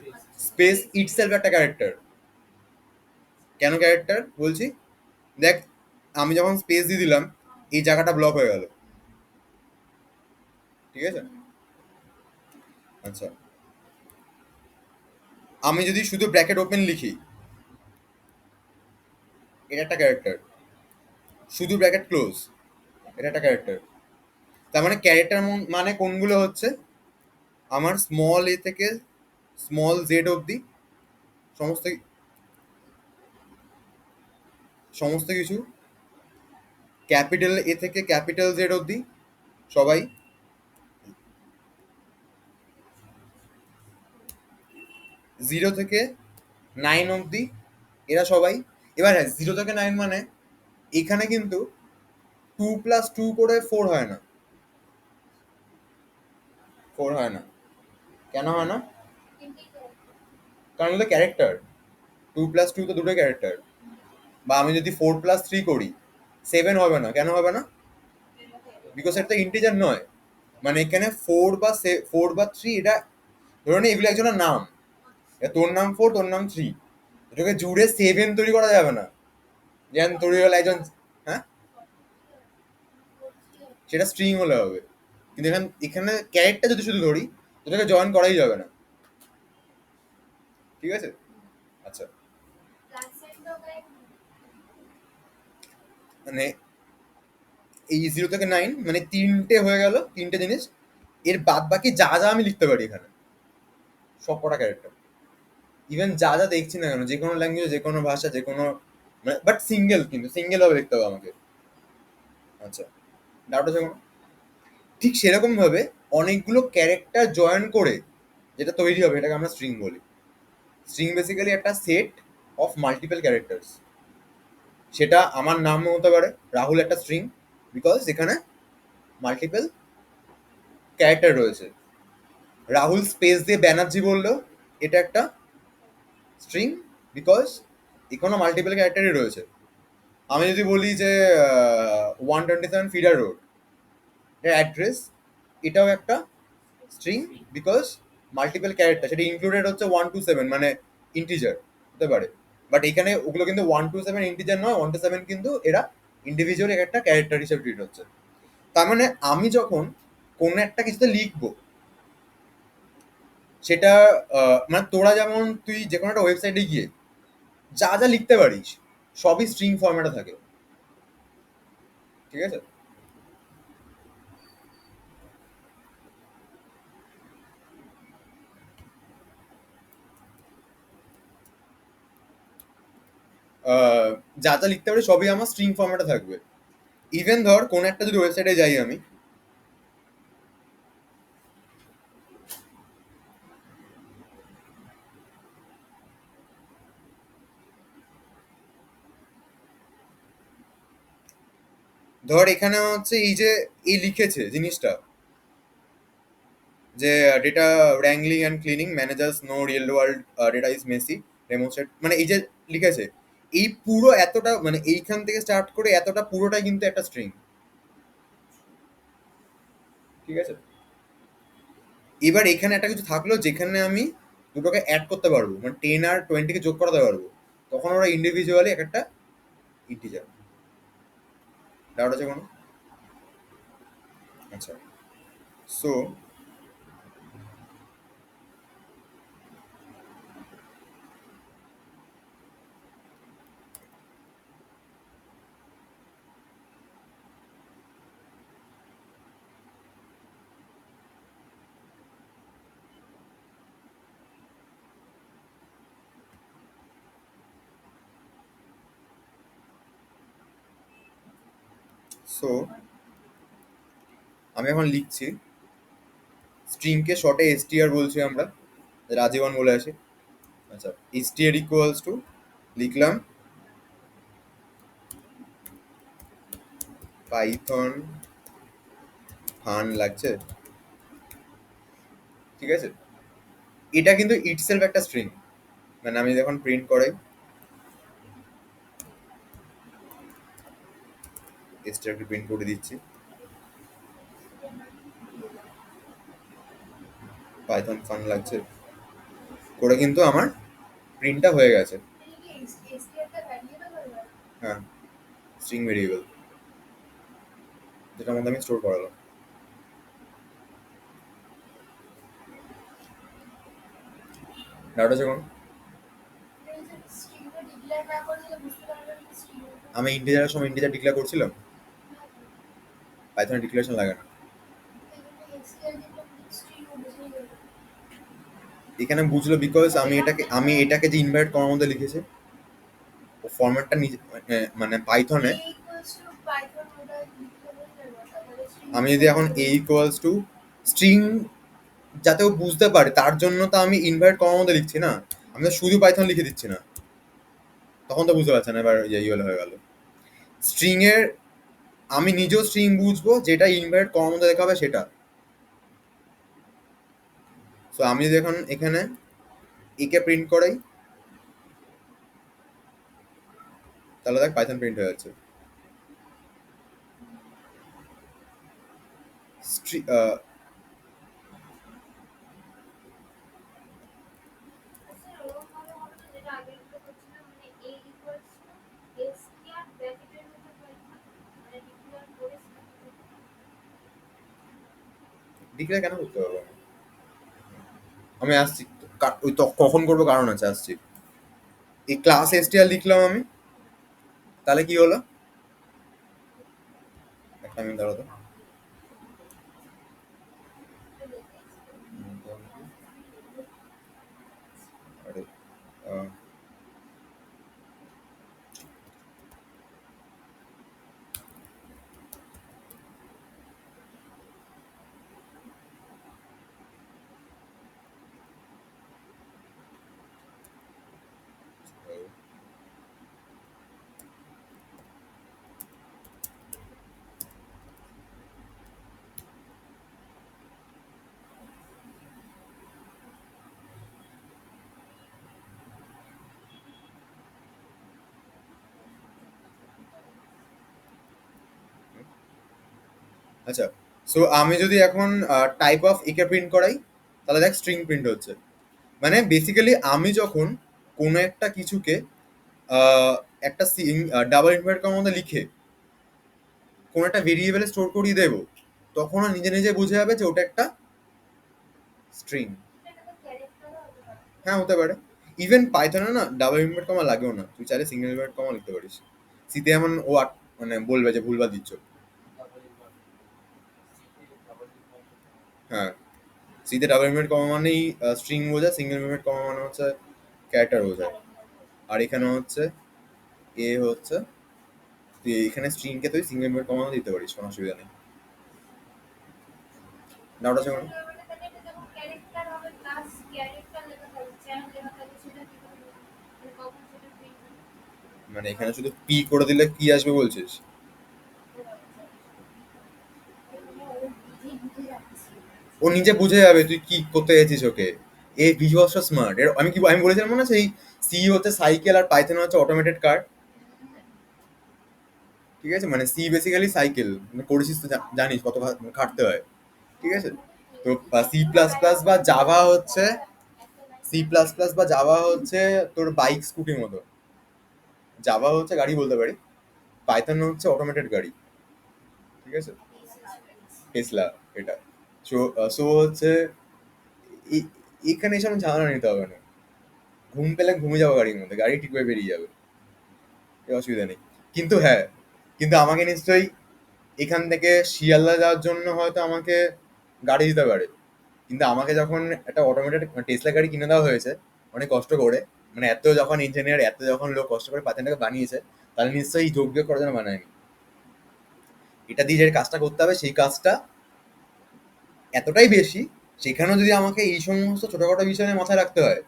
Speaker 1: স্পেস ইটসেলফ একটা ক্যারেক্টার। কেন ক্যারেক্টার বলছি? দেখ, আমি যখন স্পেস দিয়ে দিলাম এই জায়গাটা ব্লক হয়ে গেল, ঠিক আছে? আচ্ছা, আমি যদি শুধু ব্র্যাকেট ওপেন লিখি, এটা একটা ক্যারেক্টার। শুধু ব্র্যাকেট ক্লোজ, এটা একটা ক্যারেক্টার। তার মানে ক্যারেক্টার মানে কোনগুলো হচ্ছে? আমার স্মল এ থেকে স্মল জেড অবধি সমস্ত সমস্ত কিছু, ক্যাপিটাল এ থেকে ক্যাপিটাল জেড অবধি সবাই, 0 থেকে 9 অবধি এরা সবাই। এবার হ্যাঁ, 0 থেকে 9 মানে এখানে কিন্তু 2+2 করে 4 হয় না। 4 হয় না, কেন হয় না? কারণ হলো ক্যারেক্টার, 2+2 তো দুটো ক্যারেক্টার। বা আমি যদি 4+3 করি, 7 হবে না, কেন হবে না? বিকজ এটা ইন্টিজার নয়, মানে এখানে 4 বা 3 এটা ধরে নে এগুলো একজনের নাম, এবার তোর নাম 4, তোর নাম 3, এটাকে জুড়ে 7 তৈরি করা যাবে না, যেমন তৈরি হলো একজন, হ্যাঁ সেটা স্ট্রিং হলে হবে, কিন্তু এখানে ক্যারেক্টার যদি শুধু ধরি এটাকে জয়েন করাই যাবে না, ঠিক আছে? আচ্ছা, মানে এই 0 থেকে 9 মানে 3টে হয়ে গেল, 3টে জিনিস, এর বাদ বাকি যা যা আমি লিখতে পারি এখানে সব কটা ক্যারেক্টার, ইভেন যা যা দেখছি না কেন, যে কোনো ল্যাঙ্গুয়েজ, যে কোনো ভাষা, যে কোনো, বাট সিঙ্গেল, কিন্তু সিঙ্গেল ভাবে লিখতে হবে আমাকে। আচ্ছা, ডাউট আছে কোনো? ঠিক সেরকম ভাবে অনেকগুলো ক্যারেক্টার জয়েন করে যেটা তৈরি হবে এটাকে আমরা স্ট্রিং বলি। স্ট্রিং বেসিক্যালি একটা সেট অফ মাল্টিপল ক্যারেক্টার্স। সেটা আমার নাম হতে পারে, রাহুল একটা স্ট্রিং, বিকজ এখানে মাল্টিপল ক্যারেক্টার রয়েছে। রাহুল স্পেস দিয়ে ব্যানার্জি বললেও এটা একটা স্ট্রিং, বিকজ এখানে মাল্টিপল ক্যারেক্টারই রয়েছে। আমি যদি বলি যে 127 ফিডার রোড এর অ্যাড্রেস, এটাও একটা স্ট্রিং, বিকজ মাল্টিপল ক্যারেক্টার, সেটা ইনক্লুডেড হচ্ছে 127 মানে ইন্টিজার হতে পারে, বাট এখানে ওগুলো কিন্তু 127 ইন্টিজার নয়, 127 কিন্তু এরা ইন্ডিভিজুয়াল একটা ক্যারেক্টার হিসেবে ট্রিট হচ্ছে। তার মানে আমি যখন কোনো একটা কিছুতে লিখবো সেটা মানে তোরা যেমন তুই যে কোনো একটা ওয়েবসাইটে গিয়ে যা যা লিখতে পারিস সবই স্ট্রিং ফরম্যাটে থাকে, ঠিক আছে? আহ, যা যা লিখতে পারি সবই আমার স্ট্রিং ফরম্যাটে থাকবে। ইভেন ধর কোন একটা যদি ওয়েবসাইটে যাই আমি, ধর এখানে হচ্ছে এই যে এই লিখেছে জিনিসটা যে data wrangling and cleaning managers no real world data is messy demonstrate, মানে এই যে লিখেছে এই পুরো এতটা, মানে এইখান থেকে স্টার্ট করে এতটা পুরোটাই কিন্তু একটা স্ট্রিং, ঠিক আছে? এবার এখানে একটা কিছু থাকলো যেখানে আমি দুটোকে অ্যাড করতে পারবো, মানে 10 আর 20 কে যোগ করাতে পারবো, তখন ওরা ইন্ডিভিজুয়ালি এক একটা ইন্টিজার। ডাউট আছে কোনো? আচ্ছা, সো সো আমি এখন লিখছি স্ট্রিংকে শর্টে এসটিআর বলছি আমরা, রাজীবন বলে আছি। আচ্ছা, এসটিআর ইকুয়ালস টু লিখলাম পাইথন ফান লাগছে, ঠিক আছে? এটা কিন্তু ইটসেলফ একটা স্ট্রিং, মানে আমি যখন প্রিন্ট করাই এসটিআরকে প্রিন্ট করে দিচ্ছি পাইথন ফান লাগছে করে, কিন্তু আমার প্রিন্টটা হয়ে গেছে। হ্যাঁ, স্ট্রিং ভেরিয়েবল যেটার মধ্যে আমি স্টোর করালাম। ডাউট আছে কোনো? আমি ইন্টিজারের সময় ইন্টিজার ডিক্লেয়ার করছিলাম, পাইথনে ডিক্লারেশন লাগে না। এখানে বুঝলো বিকজ আমি এটাকে যে ইনভাইট করার মধ্যে লিখেছি ও ফরম্যাটটা নিজে, মানে পাইথনে আমি যদি এখন এ ইকুয়ালস টু স্ট্রিং যাতে ও বুঝতে পারে তার জন্য তো আমি ইনভাইট কমার মধ্যে লিখছি না, আমি তো শুধু পাইথন লিখে দিচ্ছি না, তখন তো বুঝতে পারছে না। এবার ইয়ে হয়ে গেল স্ট্রিং এর, আমি নিজেও স্ট্রিং বুঝবো যেটা ইনভাইট কমার মধ্যে লেখা হবে সেটা। সো আমি যদি এখন এখানে একে প্রিন্ট করাই তাহলে দেখ পাইথন প্রিন্ট হয়ে যাচ্ছে। ডিক্লেয়ার কেন করতে পারবো না? আমি আসছি, ওই তো কখন করবো কারণ আছে, আসছি। এই ক্লাস এসটিআর লিখলাম আমি, তাহলে কি হলো? একটা মিনিট দাঁড়াও তো। আরে, আহ, আচ্ছা, সো আমি যদি এখন টাইপ অফ একে প্রিন্ট করাই, তাহলে দেখ স্ট্রিং প্রিন্ট হচ্ছে। মানে বেসিক্যালি আমি যখন কোনো একটা কিছুকে আহ, একটা ডাবল ইনভার্ট করার মধ্যে লিখে কোনো একটা ভেরিয়েবলে স্টোর করিয়ে দেবো, তখন ও নিজে নিজে বুঝে যাবে যে ওটা একটা স্ট্রিং।
Speaker 2: এটা তো ক্যারেক্টারও হতে পারে।
Speaker 1: হ্যাঁ, হতে পারে। ইভেন পাইথনে না ডাবল ইনভার্ট কমা লাগেও না, তুই চাইলে সিঙ্গেল ইনভার্ট কমা লিখতে পারিস। সিতে এমন ও মানে বলবে যে ভুলভাল দিচ্ছ। হ্যাঁ, সিতে ডাবল ইনভার্ট কমা মানেই স্ট্রিং বোঝায়, সিঙ্গেল ইনভার্ট কমা মানে হচ্ছে ক্যারেক্টার বোঝায়। আর এখানে হচ্ছে এ হচ্ছে, তুই এখানে স্ট্রিংকে তুই সিঙ্গেল ইনভার্ট কমা দিতে পারিস, কোনো অসুবিধা নেই। ডাউট আছে কোনো?
Speaker 2: তাহলে তাহলে এটা যখন ক্যারেক্টার হবে প্লাস ক্যারেক্টার লেখা থাকবে, চ্যানেল লেখা থাকবে, সেটা কি করে হবে? মানে কখন সেটা প্রিন্ট হবে?
Speaker 1: মানে এখানে শুধু পি করে দিলে কি আসবে বলছিস? ও নিজে বুঝে যাবে তুই কি করতে গেছিস ওকে। এ বিভৎস স্মার্ট। এর আমি বলেছিলাম মনে আছে, এই সি হচ্ছে সাইকেল আর পাইথন হচ্ছে অটোমেটেড কার। ঠিক আছে, মানে সি বেসিক্যালি সাইকেল, মানে করেছিস তো, জানিস কত খাটতে হয়। ঠিক আছে, তো সি প্লাস প্লাস বা জাভা হচ্ছে, সি প্লাস প্লাস বা জাভা হচ্ছে তোর বাইক স্কুটির মতো। জাভা হচ্ছে গাড়ি বলতে পারি, পাইথন হচ্ছে অটোমেটেড গাড়ি। ঠিক আছে, টেসলা এটা। সো সো হচ্ছে এখানে এসব ঝামেলা নিতে হবে না। ঘুম পেলে ঘুমিয়ে যাবো গাড়ির মধ্যে, গাড়ি ঠিক করে বেরিয়ে যাবে, এই অসুবিধা নেই। কিন্তু হ্যাঁ, কিন্তু আমাকে নিশ্চয়ই এখান থেকে শিয়ালদা যাওয়ার জন্য হয়তো আমাকে গাড়ি দিতে পারে। কিন্তু আমাকে যখন একটা অটোমেটেড টেসলা গাড়ি কিনে দেওয়া হয়েছে অনেক কষ্ট করে, মানে এত যখন ইঞ্জিনিয়ার এত যখন লোক কষ্ট করে পাতেনটাকে বানিয়েছে, তাহলে নিশ্চয়ই যোগ্য করার জন্য বানায়নি। এটা দিয়ে যে কাজটা করতে হবে সেই কাজটা এতটাই বেশি, সেখানেও যদি আমাকে এই সমস্ত ছোটখাটো বিষয় নিয়ে মাথায় রাখতে হয়,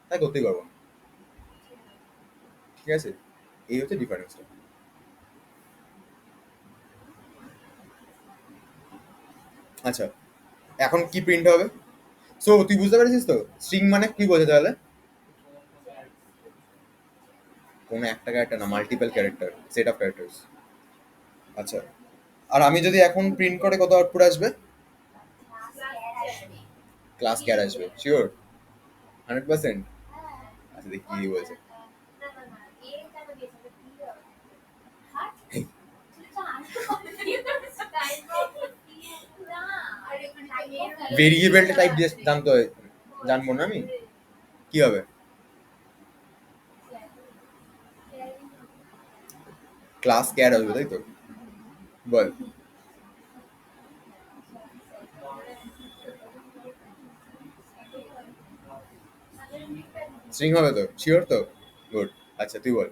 Speaker 1: তাই করতেই পারবো না। ঠিক আছে, এই হচ্ছে ডিফারেন্সটা। আচ্ছা, এখন কি প্রিন্ট হবে? সো তুই বুঝতে পেরেছিস তো স্ট্রিং মানে কি বোঝে তাহলে? কোনো একটা ক্যারেক্টার না, multiple character, set of characters. আচ্ছা, আর আমি যদি এখন প্রিন্ট করে কত আউটপুট আসবে? ক্লাস ক্যার আসবে, শিওর? 100%? আচ্ছা, দেখি কি বলছে।
Speaker 2: না না না, এর কেন দিয়েছে? কি হবে? হাট? টাইপ অফ না, আরে এখানে
Speaker 1: ভেরিয়েবলটা টাইপ দিয়ে জানতে হয়, জানবো না আমি কি হবে? ক্লাস ক্যার আসবে তাই তো? বল। স্ট্রিং হবে তো, শিওর তো? গুড। আচ্ছা, তুই বল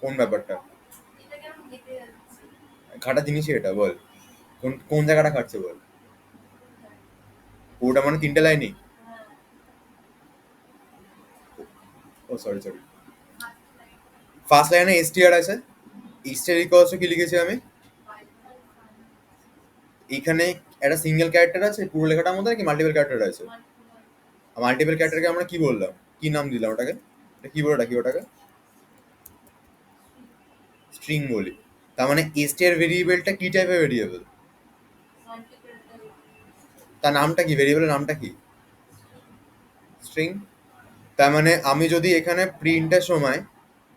Speaker 1: কোন ব্যাপারটা
Speaker 3: এটা কেমন কেটে যাচ্ছে?
Speaker 1: খাটা জিনিসই এটা, বল কোন কোন জায়গাটা খাটছে বল। ওটা মানে তিনটে লাইনই?
Speaker 3: হ্যাঁ,
Speaker 1: ও সরি সরি, ফার্স্ট লাইনে এসটিআর আছে, এসটিআর ইকুয়ালস কি লিখেছি আমি? এইখানে একটা সিঙ্গেল ক্যারেক্টার আছে পুরো লেখাটার মধ্যে, নাকি মাল্টিপল ক্যারেক্টার আছে? মাল্টিপল ক্যারেক্টারকে আমরা কি বললাম, কি নাম দিলাম ওটাকে? এটা কি বলে ডাকি ওটাকে? স্ট্রিং বলি। তার মানে এসটিআর ভেরিয়েবলটা কি টাইপের ভেরিয়েবল? তার নামটা কি, ভেরিয়েবলের নামটা কি? স্ট্রিং। তার মানে আমি যদি এখানে প্রিন্টের সময়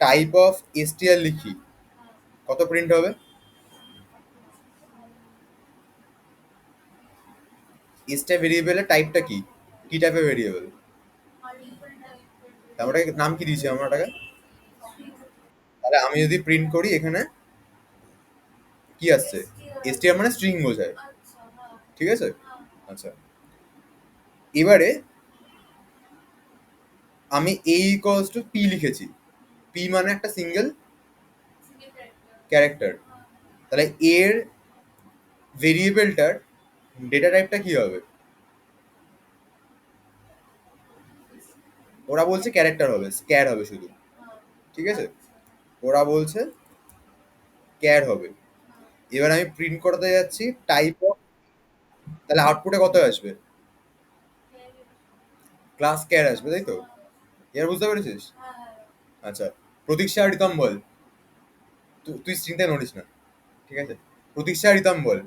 Speaker 1: টাইপ অফ এসটিআর লিখি, কত প্রিন্ট হবে? স্টার ভেরিয়েবলের টাইপটা কি কি টাইপের ভেরিয়েবল
Speaker 3: মাল্টিপল টাইপের
Speaker 1: তারপরে নাম কি দিয়েছি আমরা ওটাকে তাহলে আমি যদি প্রিন্ট করি এখানে কি আসছে str মানে স্ট্রিং বোঝায়
Speaker 3: আচ্ছা হ্যাঁ
Speaker 1: ঠিক আছে
Speaker 3: হ্যাঁ
Speaker 1: আচ্ছা এবারে আমি a ইকুয়ালস টু p লিখেছি p মানে একটা সিঙ্গেল
Speaker 3: সিঙ্গেল ক্যারেক্টার
Speaker 1: ক্যারেক্টার তাহলে এর ভেরিয়েবলটার ডেটা টাইপটা কি হবে ওরা বলছে ক্যারেক্টার হবে স্ক্যার হবে শুধু ঠিক আছে ওরা বলছে ক্যার হবে এবার আমি প্রিন্ট করতে যাচ্ছি টাইপ অফ তাহলে আউটপুটে কত আসবে ক্লাস ক্যার আসবে তাই তো এবার বুঝতে পেরেছিস
Speaker 3: হ্যাঁ হ্যাঁ
Speaker 1: আচ্ছা প্রতীক্ষা রিতম বল তুই স্ক্রিনটা নোটিস না ঠিক আছে প্রতীক্ষা রিতম বল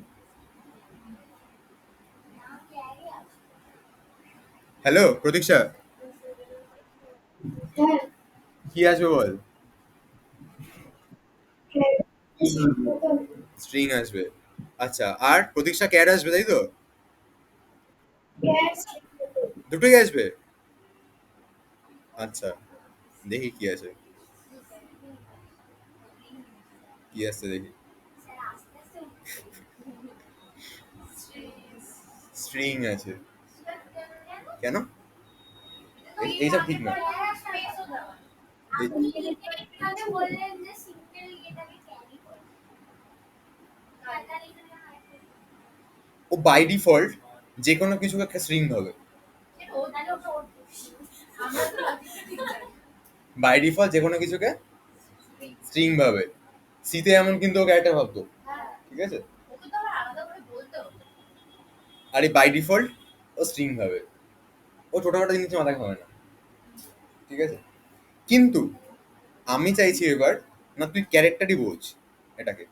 Speaker 1: হ্যালো প্রতীক্ষা
Speaker 2: হ্যাঁ
Speaker 1: কি আসবে বল স্ট্রিং আসবে আচ্ছা আর প্রতীক্ষা ক্যার আসবে তাই তো দুটোই আসবে আচ্ছা দেখি কি আছে কি আসছে দেখি স্ট্রিং আছে কেন এইসব ঠিক না
Speaker 2: আপনি এখানে বললেন যে সিঙ্গেল এটাকে ক্যারি করে
Speaker 1: ও বাই ডিফল্ট যে কোনো কিছু একটা স্ট্রিং হবে
Speaker 2: ও তাহলে ওটা ওর
Speaker 3: আমরা তো লজিকটা ঠিক জানি
Speaker 1: বাই ডিফল্ট যে কোনো কিছুকে স্ট্রিং ভাবে সিতে এমন কিন্তু ও ক্যারেক্টার ভাবতো
Speaker 2: হ্যাঁ
Speaker 1: ঠিক আছে
Speaker 3: ওকে তো আবার আলাদা করে বলতে হবে
Speaker 1: আর এই বাই ডিফল্ট ও স্ট্রিং ভাবে ও ছোটখাটো জিনিস মাথায় খাবে না ঠিক আছে কিন্তু আমি চাইছি এবার না তুই ক্যারেক্টারই বোঝ এটাকে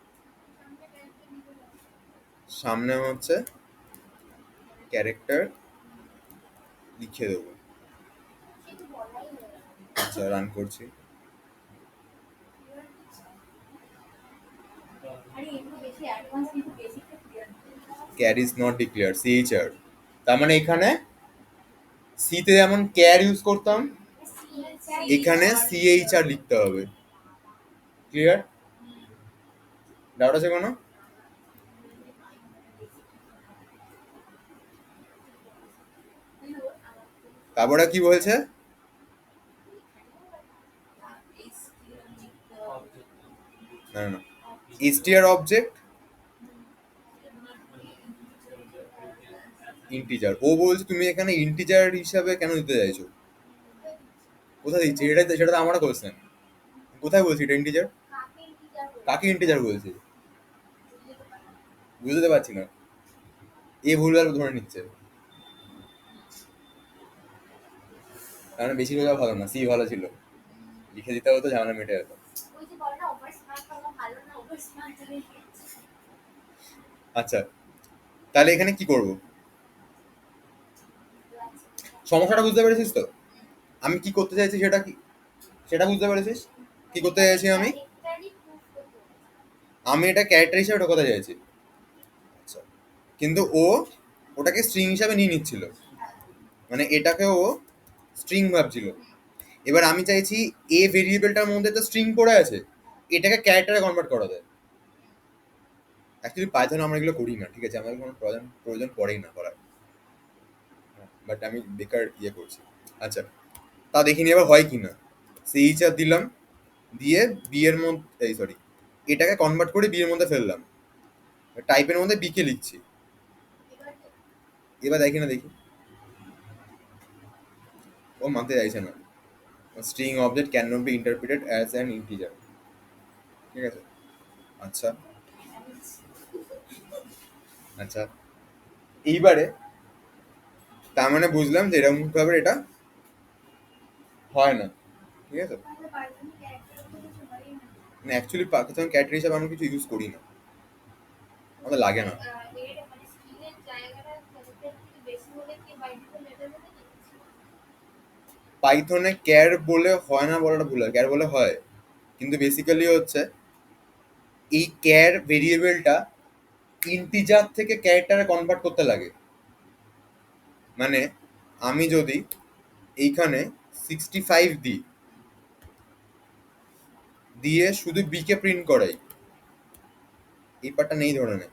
Speaker 1: সামনে হচ্ছে ক্যারেক্টার লিখে দেবো
Speaker 2: কিন্তু বলাই হলো না।
Speaker 1: আচ্ছা রান করছি
Speaker 2: আরে এগুলো বেশি অ্যাডভান্স কিন্তু বেসিকটা clear
Speaker 1: char is not declare CHR তার মানে এখানে সিতে যেমন ক্যার ইউজ করতাম এখানে সিএইচআর লিখতে হবে ক্লিয়ার ডাউট আছে কোনো তারপরে কি বলছে না না str অবজেক্ট ইন্টিজার ও বলছে তুমি এখানে ইন্টিজার হিসাবে কেন দিতে চাইছো কোথায় দিচ্ছি এটা সেটা তো আমার কোশ্চেন কোথায় বলছি এটা ইন্টিজার
Speaker 2: কাকে ইন্টিজার বলে
Speaker 1: কাকে ইন্টিজার বলছি বুঝতে পারছি না এ ভুলভাল ধরে নিচ্ছে তার মানে বেশি বোঝা ভালো না সি ভালো ছিল লিখে দিতে হতো ঝামেলা মিটে যেত
Speaker 2: ওই যে বলে না ওভার স্মার্ট হওয়া ভালো না ওভার স্মার্ট হয়ে গেছে
Speaker 1: আচ্ছা তাহলে এখানে কি করব সমস্যাটা বুঝতে পেরেছিস তো আমি কি করতে চাইছি সেটা কি সেটা বুঝতে পেরেছিস কি করতে চাইছি আমি
Speaker 2: ক্যারেক্টারই প্রুফ করতে
Speaker 1: আমি এটা ক্যারেক্টার হিসাবে ঢোকাতে চাইছি আচ্ছা কিন্তু ও ওটাকে স্ট্রিং হিসাবে নিয়ে নিচ্ছিল মানে এটাকে ও স্ট্রিং ভাবছিল এবার আমি চাইছি এ ভেরিয়েবলটার মধ্যে তো স্ট্রিং পড়ে আছে এটাকে ক্যারেক্টারে কনভার্ট করা যায় অ্যাকচুয়ালি পাইথন আমরা এগুলো করি না ঠিক আছে আমাদের কোনো প্রয়োজন পড়েই না করার বাট আমি বেকার ইয়ে করছি আচ্ছা তা দেখিনি এবার হয় কি না সেই চার দিলাম দিয়ে বি এর মধ্যে এই সরি এটাকে কনভার্ট করে বি এর মধ্যে ফেললাম টাইপের মধ্যে বি কে লিখছি এবার দেখি না দেখি ও মানতে চাইছে না string object can not be interpreted as an integer ঠিক আছে আচ্ছা আচ্ছা এইবারে তার মানে বুঝলাম যে এরকম ভাবে এটা হয় না ঠিক আছে
Speaker 2: তাহলে পাইথনে ক্যারেক্টার তো কিছু হয়ই না
Speaker 1: মানে অ্যাকচুয়ালি পাকিস্তান ক্যারেক্টার হিসাবে আমরা কিছু ইউজ করি না আমাদের লাগে না
Speaker 2: এর মানে স্কিলের জায়গাটা ক্যারেক্টার থেকে বেশি হলে কি বাই ডিফল্ট এটা বলে দিচ্ছে
Speaker 1: পাইথনে ক্যার বলে হয় না বলাটা ভুল হয় ক্যার বলে হয় কিন্তু বেসিক্যালি হচ্ছে এই ক্যার ভেরিয়েবলটা ইন্টিজার থেকে ক্যারেক্টারে কনভার্ট করতে লাগে মানে আমি যদি এইখানে 65 দিই, দিয়ে শুধু বি কে প্রিন্ট করাই, এই পার্টটা নেই ধরে নে,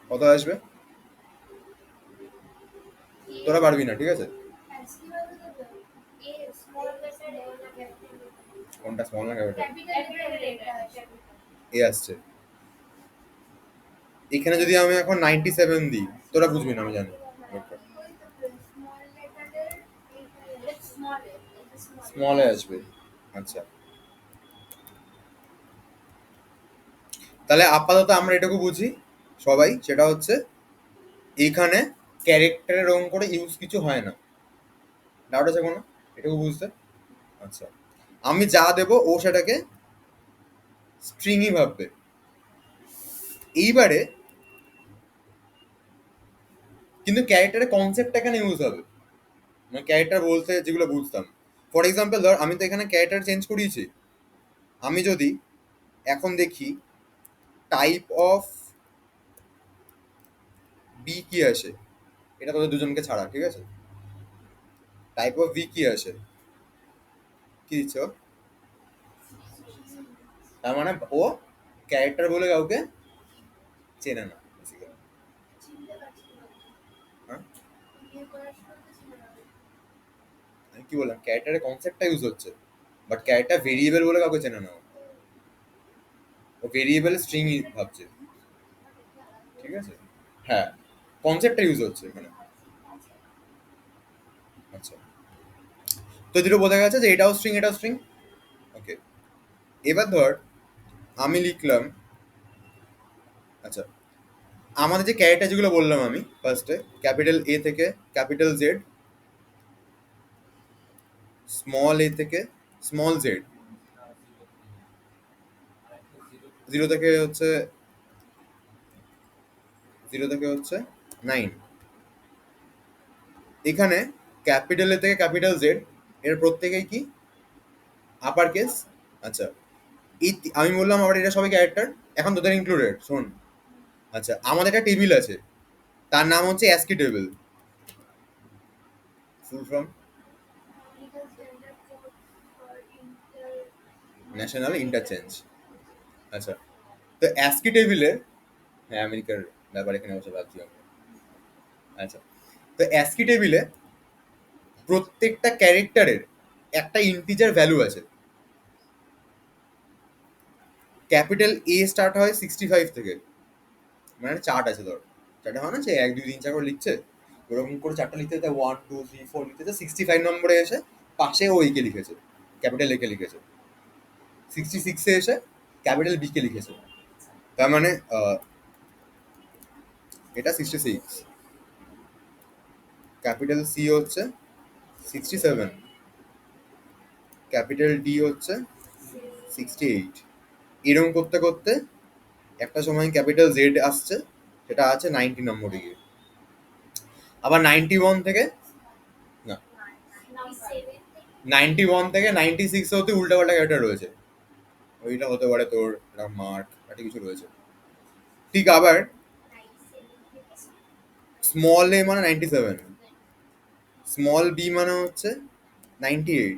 Speaker 1: কত আসবে? তোরা পারবি না, ঠিক আছে? কোনটা স্মল না ক্যাপিটাল? এ আসছে। এখানে যদি আমি এখন 97 দিই, তোরা বুঝবি না আমি জানি, স্মল এ আসবে। আচ্ছা, তাহলে আপাতত আমরা এটুকু বুঝি সবাই, সেটা হচ্ছে এইখানে ক্যারেক্টারের রং করে ইউজ কিছু হয় না। ডাউট আছে কোনো এটুকু বুঝতে? আচ্ছা, আমি যা দেব ও সেটাকে স্ট্রিংই ভাববে। এইবারে কিন্তু ক্যারেক্টারের কনসেপ্টটা এখানে ইউজ হবে, মানে ক্যারেক্টার বলতে যেগুলো বুঝতাম। ফর এক্সাম্পল ধর আমি তো এখানে ক্যারেক্টার চেঞ্জ করিয়েছি, আমি যদি এখন দেখি টাইপ অফ বি কি আসে, এটা তোদের দুজনকে ছাড়া, ঠিক আছে? টাইপ অফ বি কি আসে, কি দিচ্ছ? তার মানে ও ক্যারেক্টার বলে কাউকে চেনে না basically। হ্যাঁ, আমি কি বললাম, ক্যারেক্টারের কনসেপ্টটা ইউজ হচ্ছে, বাট ক্যারেক্টার ভেরিয়েবল বলে কাউকে চেনে না, ও ভেরিয়েবল স্ট্রিং ভাবছে, ঠিক আছে? হ্যাঁ, কনসেপ্টটা ইউজ হচ্ছে এখানে। আচ্ছা, তো দুটো বোঝা গেছে যে এটাও স্ট্রিং এটাও স্ট্রিং। ওকে, এবার ধর আমি লিখলাম, আচ্ছা আমাদের যে ক্যারেক্টার যেগুলো বললাম আমি ফার্স্টে, ক্যাপিটাল এ থেকে ক্যাপিটাল জেড, স্মল এ থেকে স্মল জেড, জিরো থেকে হচ্ছে 9, এখানে ক্যাপিটাল এ থেকে ক্যাপিটাল জেড এর প্রত্যেকেই কি আপার কেস। আচ্ছা, এই আমি বললাম আবার এটা সবাই ক্যারেক্টার, এখন তোদের ইনক্লুডেড, শোন। আচ্ছা, আমাদের একটা টেবিল আছে, তার নাম হচ্ছে ASCII table, full form national interchange. আচ্ছা, তো অ্যাস্কি টেবিলে, হ্যাঁ আমেরিকার ব্যাপার এখানে বসে ভাবছি আমি। আচ্ছা, তো অ্যাস্কি টেবিলে প্রত্যেকটা ক্যারেক্টারের একটা ইন্টিজার ভ্যালু আছে। ক্যাপিটাল এ স্টার্ট হয় 65 থেকে, মানে চার্ট আছে ধর, চারটা হয় না যে 1 2 3 4 করে লিখছে, ওরকম করে চারটা লিখতে 1 2 3 4 লিখতে 65 নম্বরে এসে পাশে ও একে লিখেছে, ক্যাপিটাল একে লিখেছে। 66 এ এসে ক্যাপিটাল বি কে লিখেছে, তার মানে এটা 66, ক্যাপিটাল সি হচ্ছে 67, ক্যাপিটাল ডি হচ্ছে 68। এরকম করতে করতে একটা সময় ক্যাপিটাল জেড আসছে, সেটা আছে 90 নম্বরে গিয়ে। আবার 91 থেকে, না 91 থেকে 96 অব্দি উল্টাপাল্টা ক্যারেক্টার রয়েছে, ওইটা হতে পারে তোর মার্ক একটা কিছু রয়েছে। ঠিক আবার স্মল এ মানে 97, স্মল বি মানে হচ্ছে 98,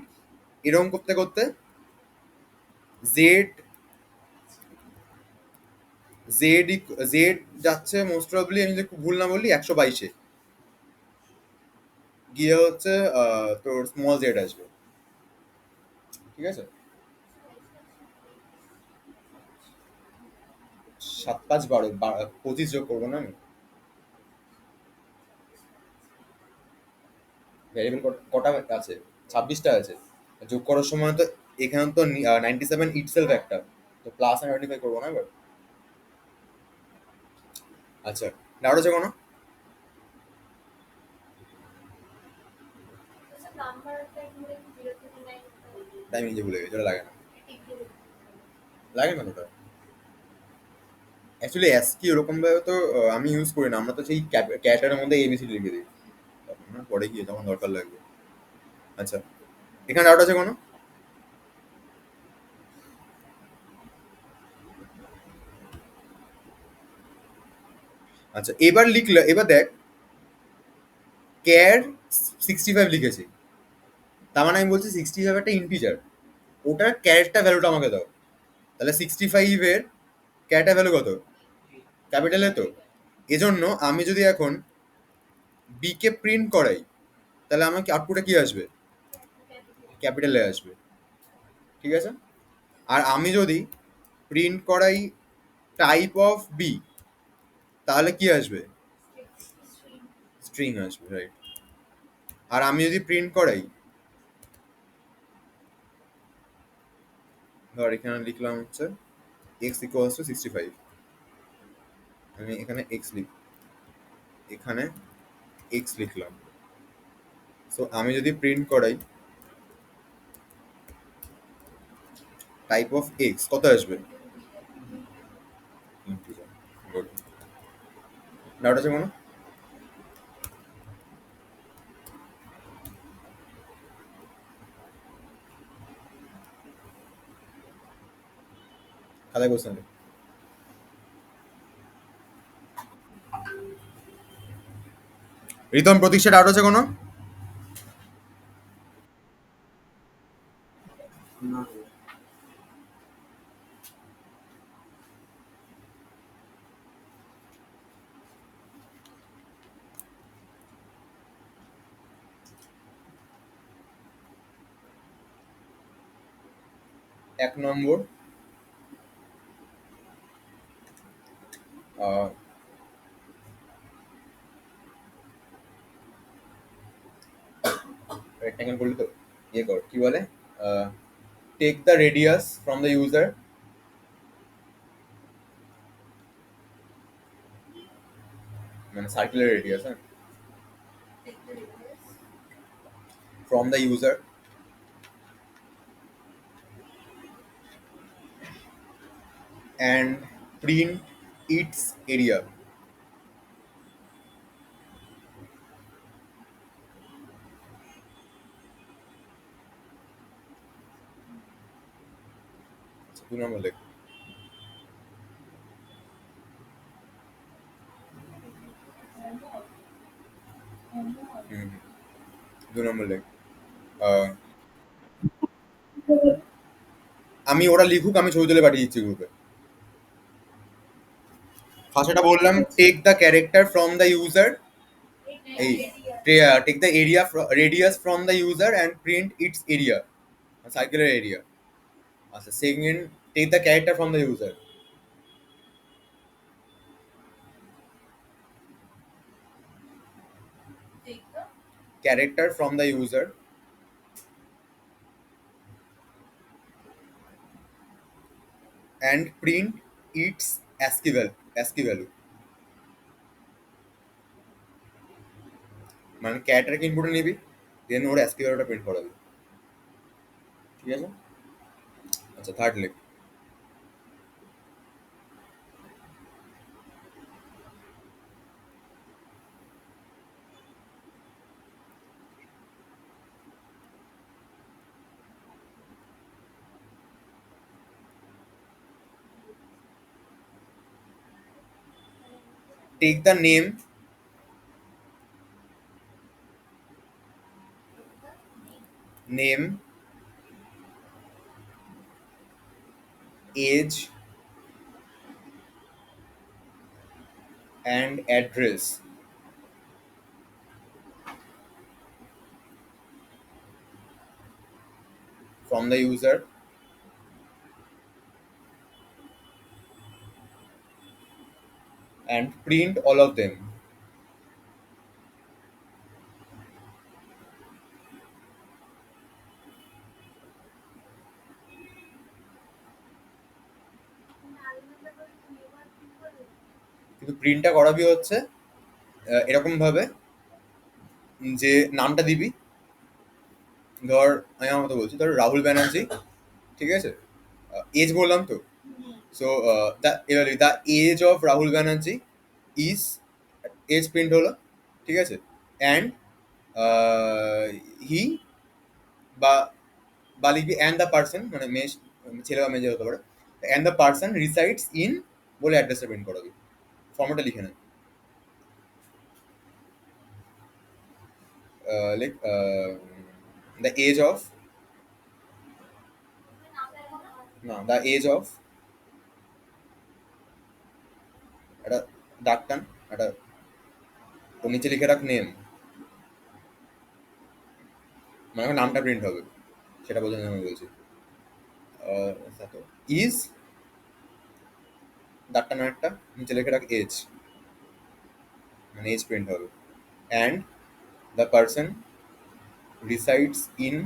Speaker 1: এরকম করতে করতে জেড জেড জেড যাচ্ছে মোস্ট প্রবাবলি, আমি যদি ভুল না বলি 122-এ গিয়ে হচ্ছে তোর স্মল জেড আসবে, ঠিক আছে? 7 5 12 25 যোগ করবো না আমি, ভ্যারিয়েবল কটা আছে? 26টা আছে, যোগ করার সময় তো এখানে তো 97 ইটসেলফ একটা, তো প্লাস আর 25 করবো না এবার। আচ্ছা, ডাউট আছে কোনো? টাইম নিজে ভুলে গেছি, ওটা লাগে না, লাগে না ওটা। অ্যাকচুয়ালি অ্যাসকি ওরকম ভাবে তো আমি ইউজ করি না, আমরা তো সেই ক্যারেক্টারের মধ্যে এবিসিডি লিখে দিই, তখন না পরে গিয়ে যখন দরকার লাগবে। আচ্ছা, এখানে ডাউট আছে কোনো? আচ্ছা, এবার লিখলে, এবার দেখ ক্যার 65 লিখেছি, তার মানে আমি বলছি 65 একটা ইন্টিজার, ওটার ক্যারেক্টার ভ্যালুটা আমাকে দাও। তাহলে 65 এর ক্যারেক্টার ভ্যালু কত? ক্যাপিটালে তো। এজন্য আমি যদি এখন বি কে প্রিন্ট করাই, তাহলে আমার আউটপুটে কি আসবে? ক্যাপিটালে আসবে, ঠিক আছে? আর আমি যদি প্রিন্ট করাই টাইপ অফ বি, তাহলে কি আসবে? স্ট্রিং আসবে, রাইট। আর আমি যদি প্রিন্ট করাই, ধর এখানে লিখলাম হচ্ছে x ইকুয়ালস টু 65, আমি এখানে এখানে x লিখলাম। সো আমি যদি প্রিন্ট করাই টাইপ অফ x, কত আসবে? ইন্টিজার। গুড। ডাউট আছে কোনো? খাতায় কোশ্চেন। রিতম, প্রতীক্ষা, ডাউট আছে কোনো?
Speaker 5: না।
Speaker 1: 1 নম্বর, রেক্ট্যাঙ্গেল করলি তো, ইয়ে কর, কি বলে, take the radius from the user, মানে সার্কুলার রেডিয়াস, হ্যাঁ, from the user and print its area. আচ্ছা, 2 নম্বর লেখ। হুম, 2 নম্বর লেখ। আহ, আমি ওরা লিখুক, আমি ছবি তুলে পাঠিয়ে দিচ্ছি গ্রুপে। ফার্স্টটা বললাম take the character from the user, এই take the area radius from the user and print its area, circular area. আচ্ছা, second, take the character from the user, character from the user and print its ASCII value. মানে ক্যারেক্টারকে ইনপুটে নিবি, দেন ওর ASCII ভ্যালুটা print করাবি, ঠিক আছে? আচ্ছা, third লেখ। Take the name, age, and address from the user and print all of them. কিন্তু প্রিন্টটা করাবি হচ্ছে এরকম ভাবে যে নামটা দিবি, ধর আমি আমার মতো বলছি, ধর রাহুল ব্যানার্জি, ঠিক আছে? এজ বললাম তো, so the age of Rahul Banerjee is, age print হলো, ঠিক আছে? অ্যান্ড হি, বা বা লিখবি অ্যান্ড দ্য পার্সন, মানে মেয়ে, ছেলে বা মেয়ে যে হতে পারে, and the person resides in বলে অ্যাড্রেসটা প্রিন্ট করাবি, ফর্মটা লিখে নেয়। like the age of no the age of একটা দাগ টান একটা ওর নিচে লিখে রাখ নেম, মানে আমার নামটা প্রিন্ট হবে সেটা বোঝানোর জন্য আমি বলছি। ইজ দাগ টান একটা নিচে লিখে রাখ এজ, মানে এজ প্রিন্ট হবে। And the person resides in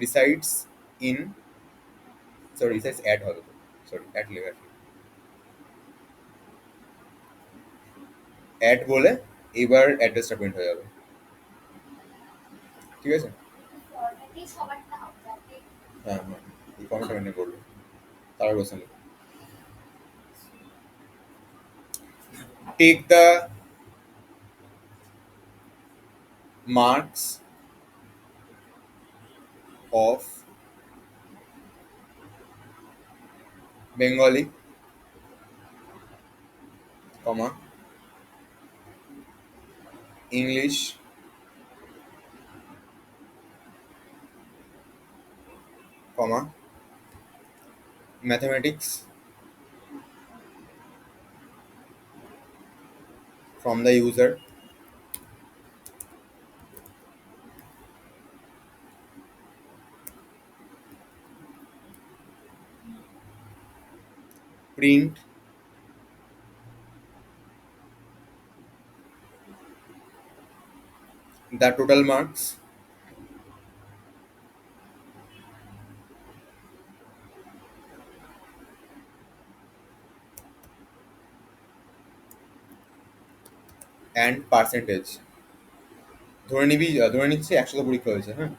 Speaker 1: resides in sorry resides add হবে, সরি অ্যাড লেখা আছে, অ্যাড বলে এবার অ্যাড্রেসটা প্রিন্ট হয়ে যাবে, ঠিক আছে?
Speaker 2: ফর্মেটে সবারটা হবে যাতে
Speaker 1: হ্যাঁ হ্যাঁ, এই ফর্মটা মেনটেন করবে তার question. Take the marks of Bengali, comma English, comma mathematics from the user, print the total marks and percentage। ধরে নিচ্ছি 100টা পরীক্ষা হয়েছে, হ্যাঁ,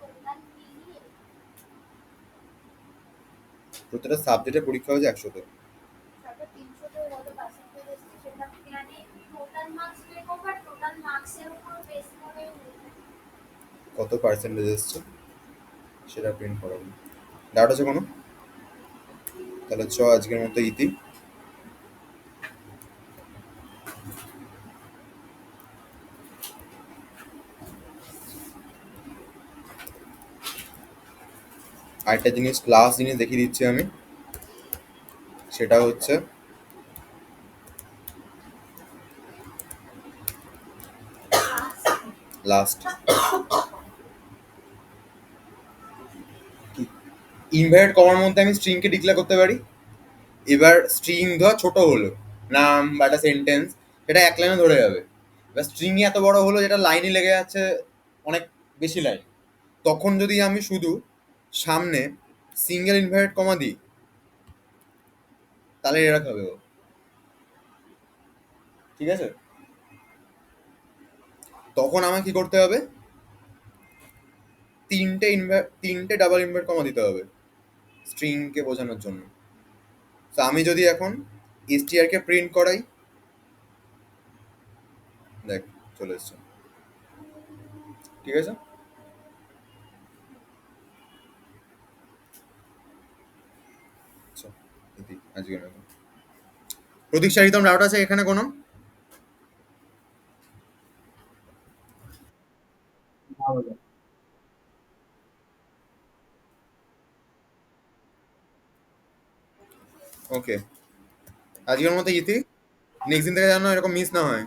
Speaker 2: টোটাল মিলিয়ে
Speaker 1: প্রত্যেকটা সাবজেক্টে পরীক্ষা হয়েছে 100তে।
Speaker 2: তারপর 300 কত পার্সেন্টেজ এসেছে সেটা মানে টোটাল মার্কস বের করবো আর টোটাল মার্কসের উপর বেস করে
Speaker 1: কত পার্সেন্টেজ এসছে সেটা প্রিন্ট করাবো। ডাউট আছে কোনো? তাহলে আজকের মতো ইতি। আরেকটা জিনিস লাস্ট জিনিস দেখিয়ে দিচ্ছি আমি, সেটা হচ্ছে লাস্ট ইনভার্টেড কমার মধ্যে আমি স্ট্রিংকে ডিক্লেয়ার করতে পারি। এবার স্ট্রিং ধর ছোট হলো, নাম বা একটা সেন্টেন্স, সেটা এক লাইনে ধরে যাবে। এবার স্ট্রিং এত বড় হলো যেটা লাইনে লেগে যাচ্ছে অনেক বেশি লাইন, তখন যদি আমি শুধু সামনে সিঙ্গেল ইনভার্টেড কমা দিই তাহলে এরা খাবে ও, ঠিক আছে? তখন আমাকে কি করতে হবে, তিনটে ডাবল ইনভার্ট কমা দিতে হবে স্ট্রিংকে বোঝানোর জন্য। তো আমি যদি এখন str কে প্রিন্ট করাই, দেখ চলে এসছে, ঠিক আছে? আচ্ছা, আজকে প্রতীক সারিতম ডাউট আছে এখানে কোনো? ওকে, আজকের মতো ইতি, নেক্সট দিন থেকে যেন এরকম মিস না হয়।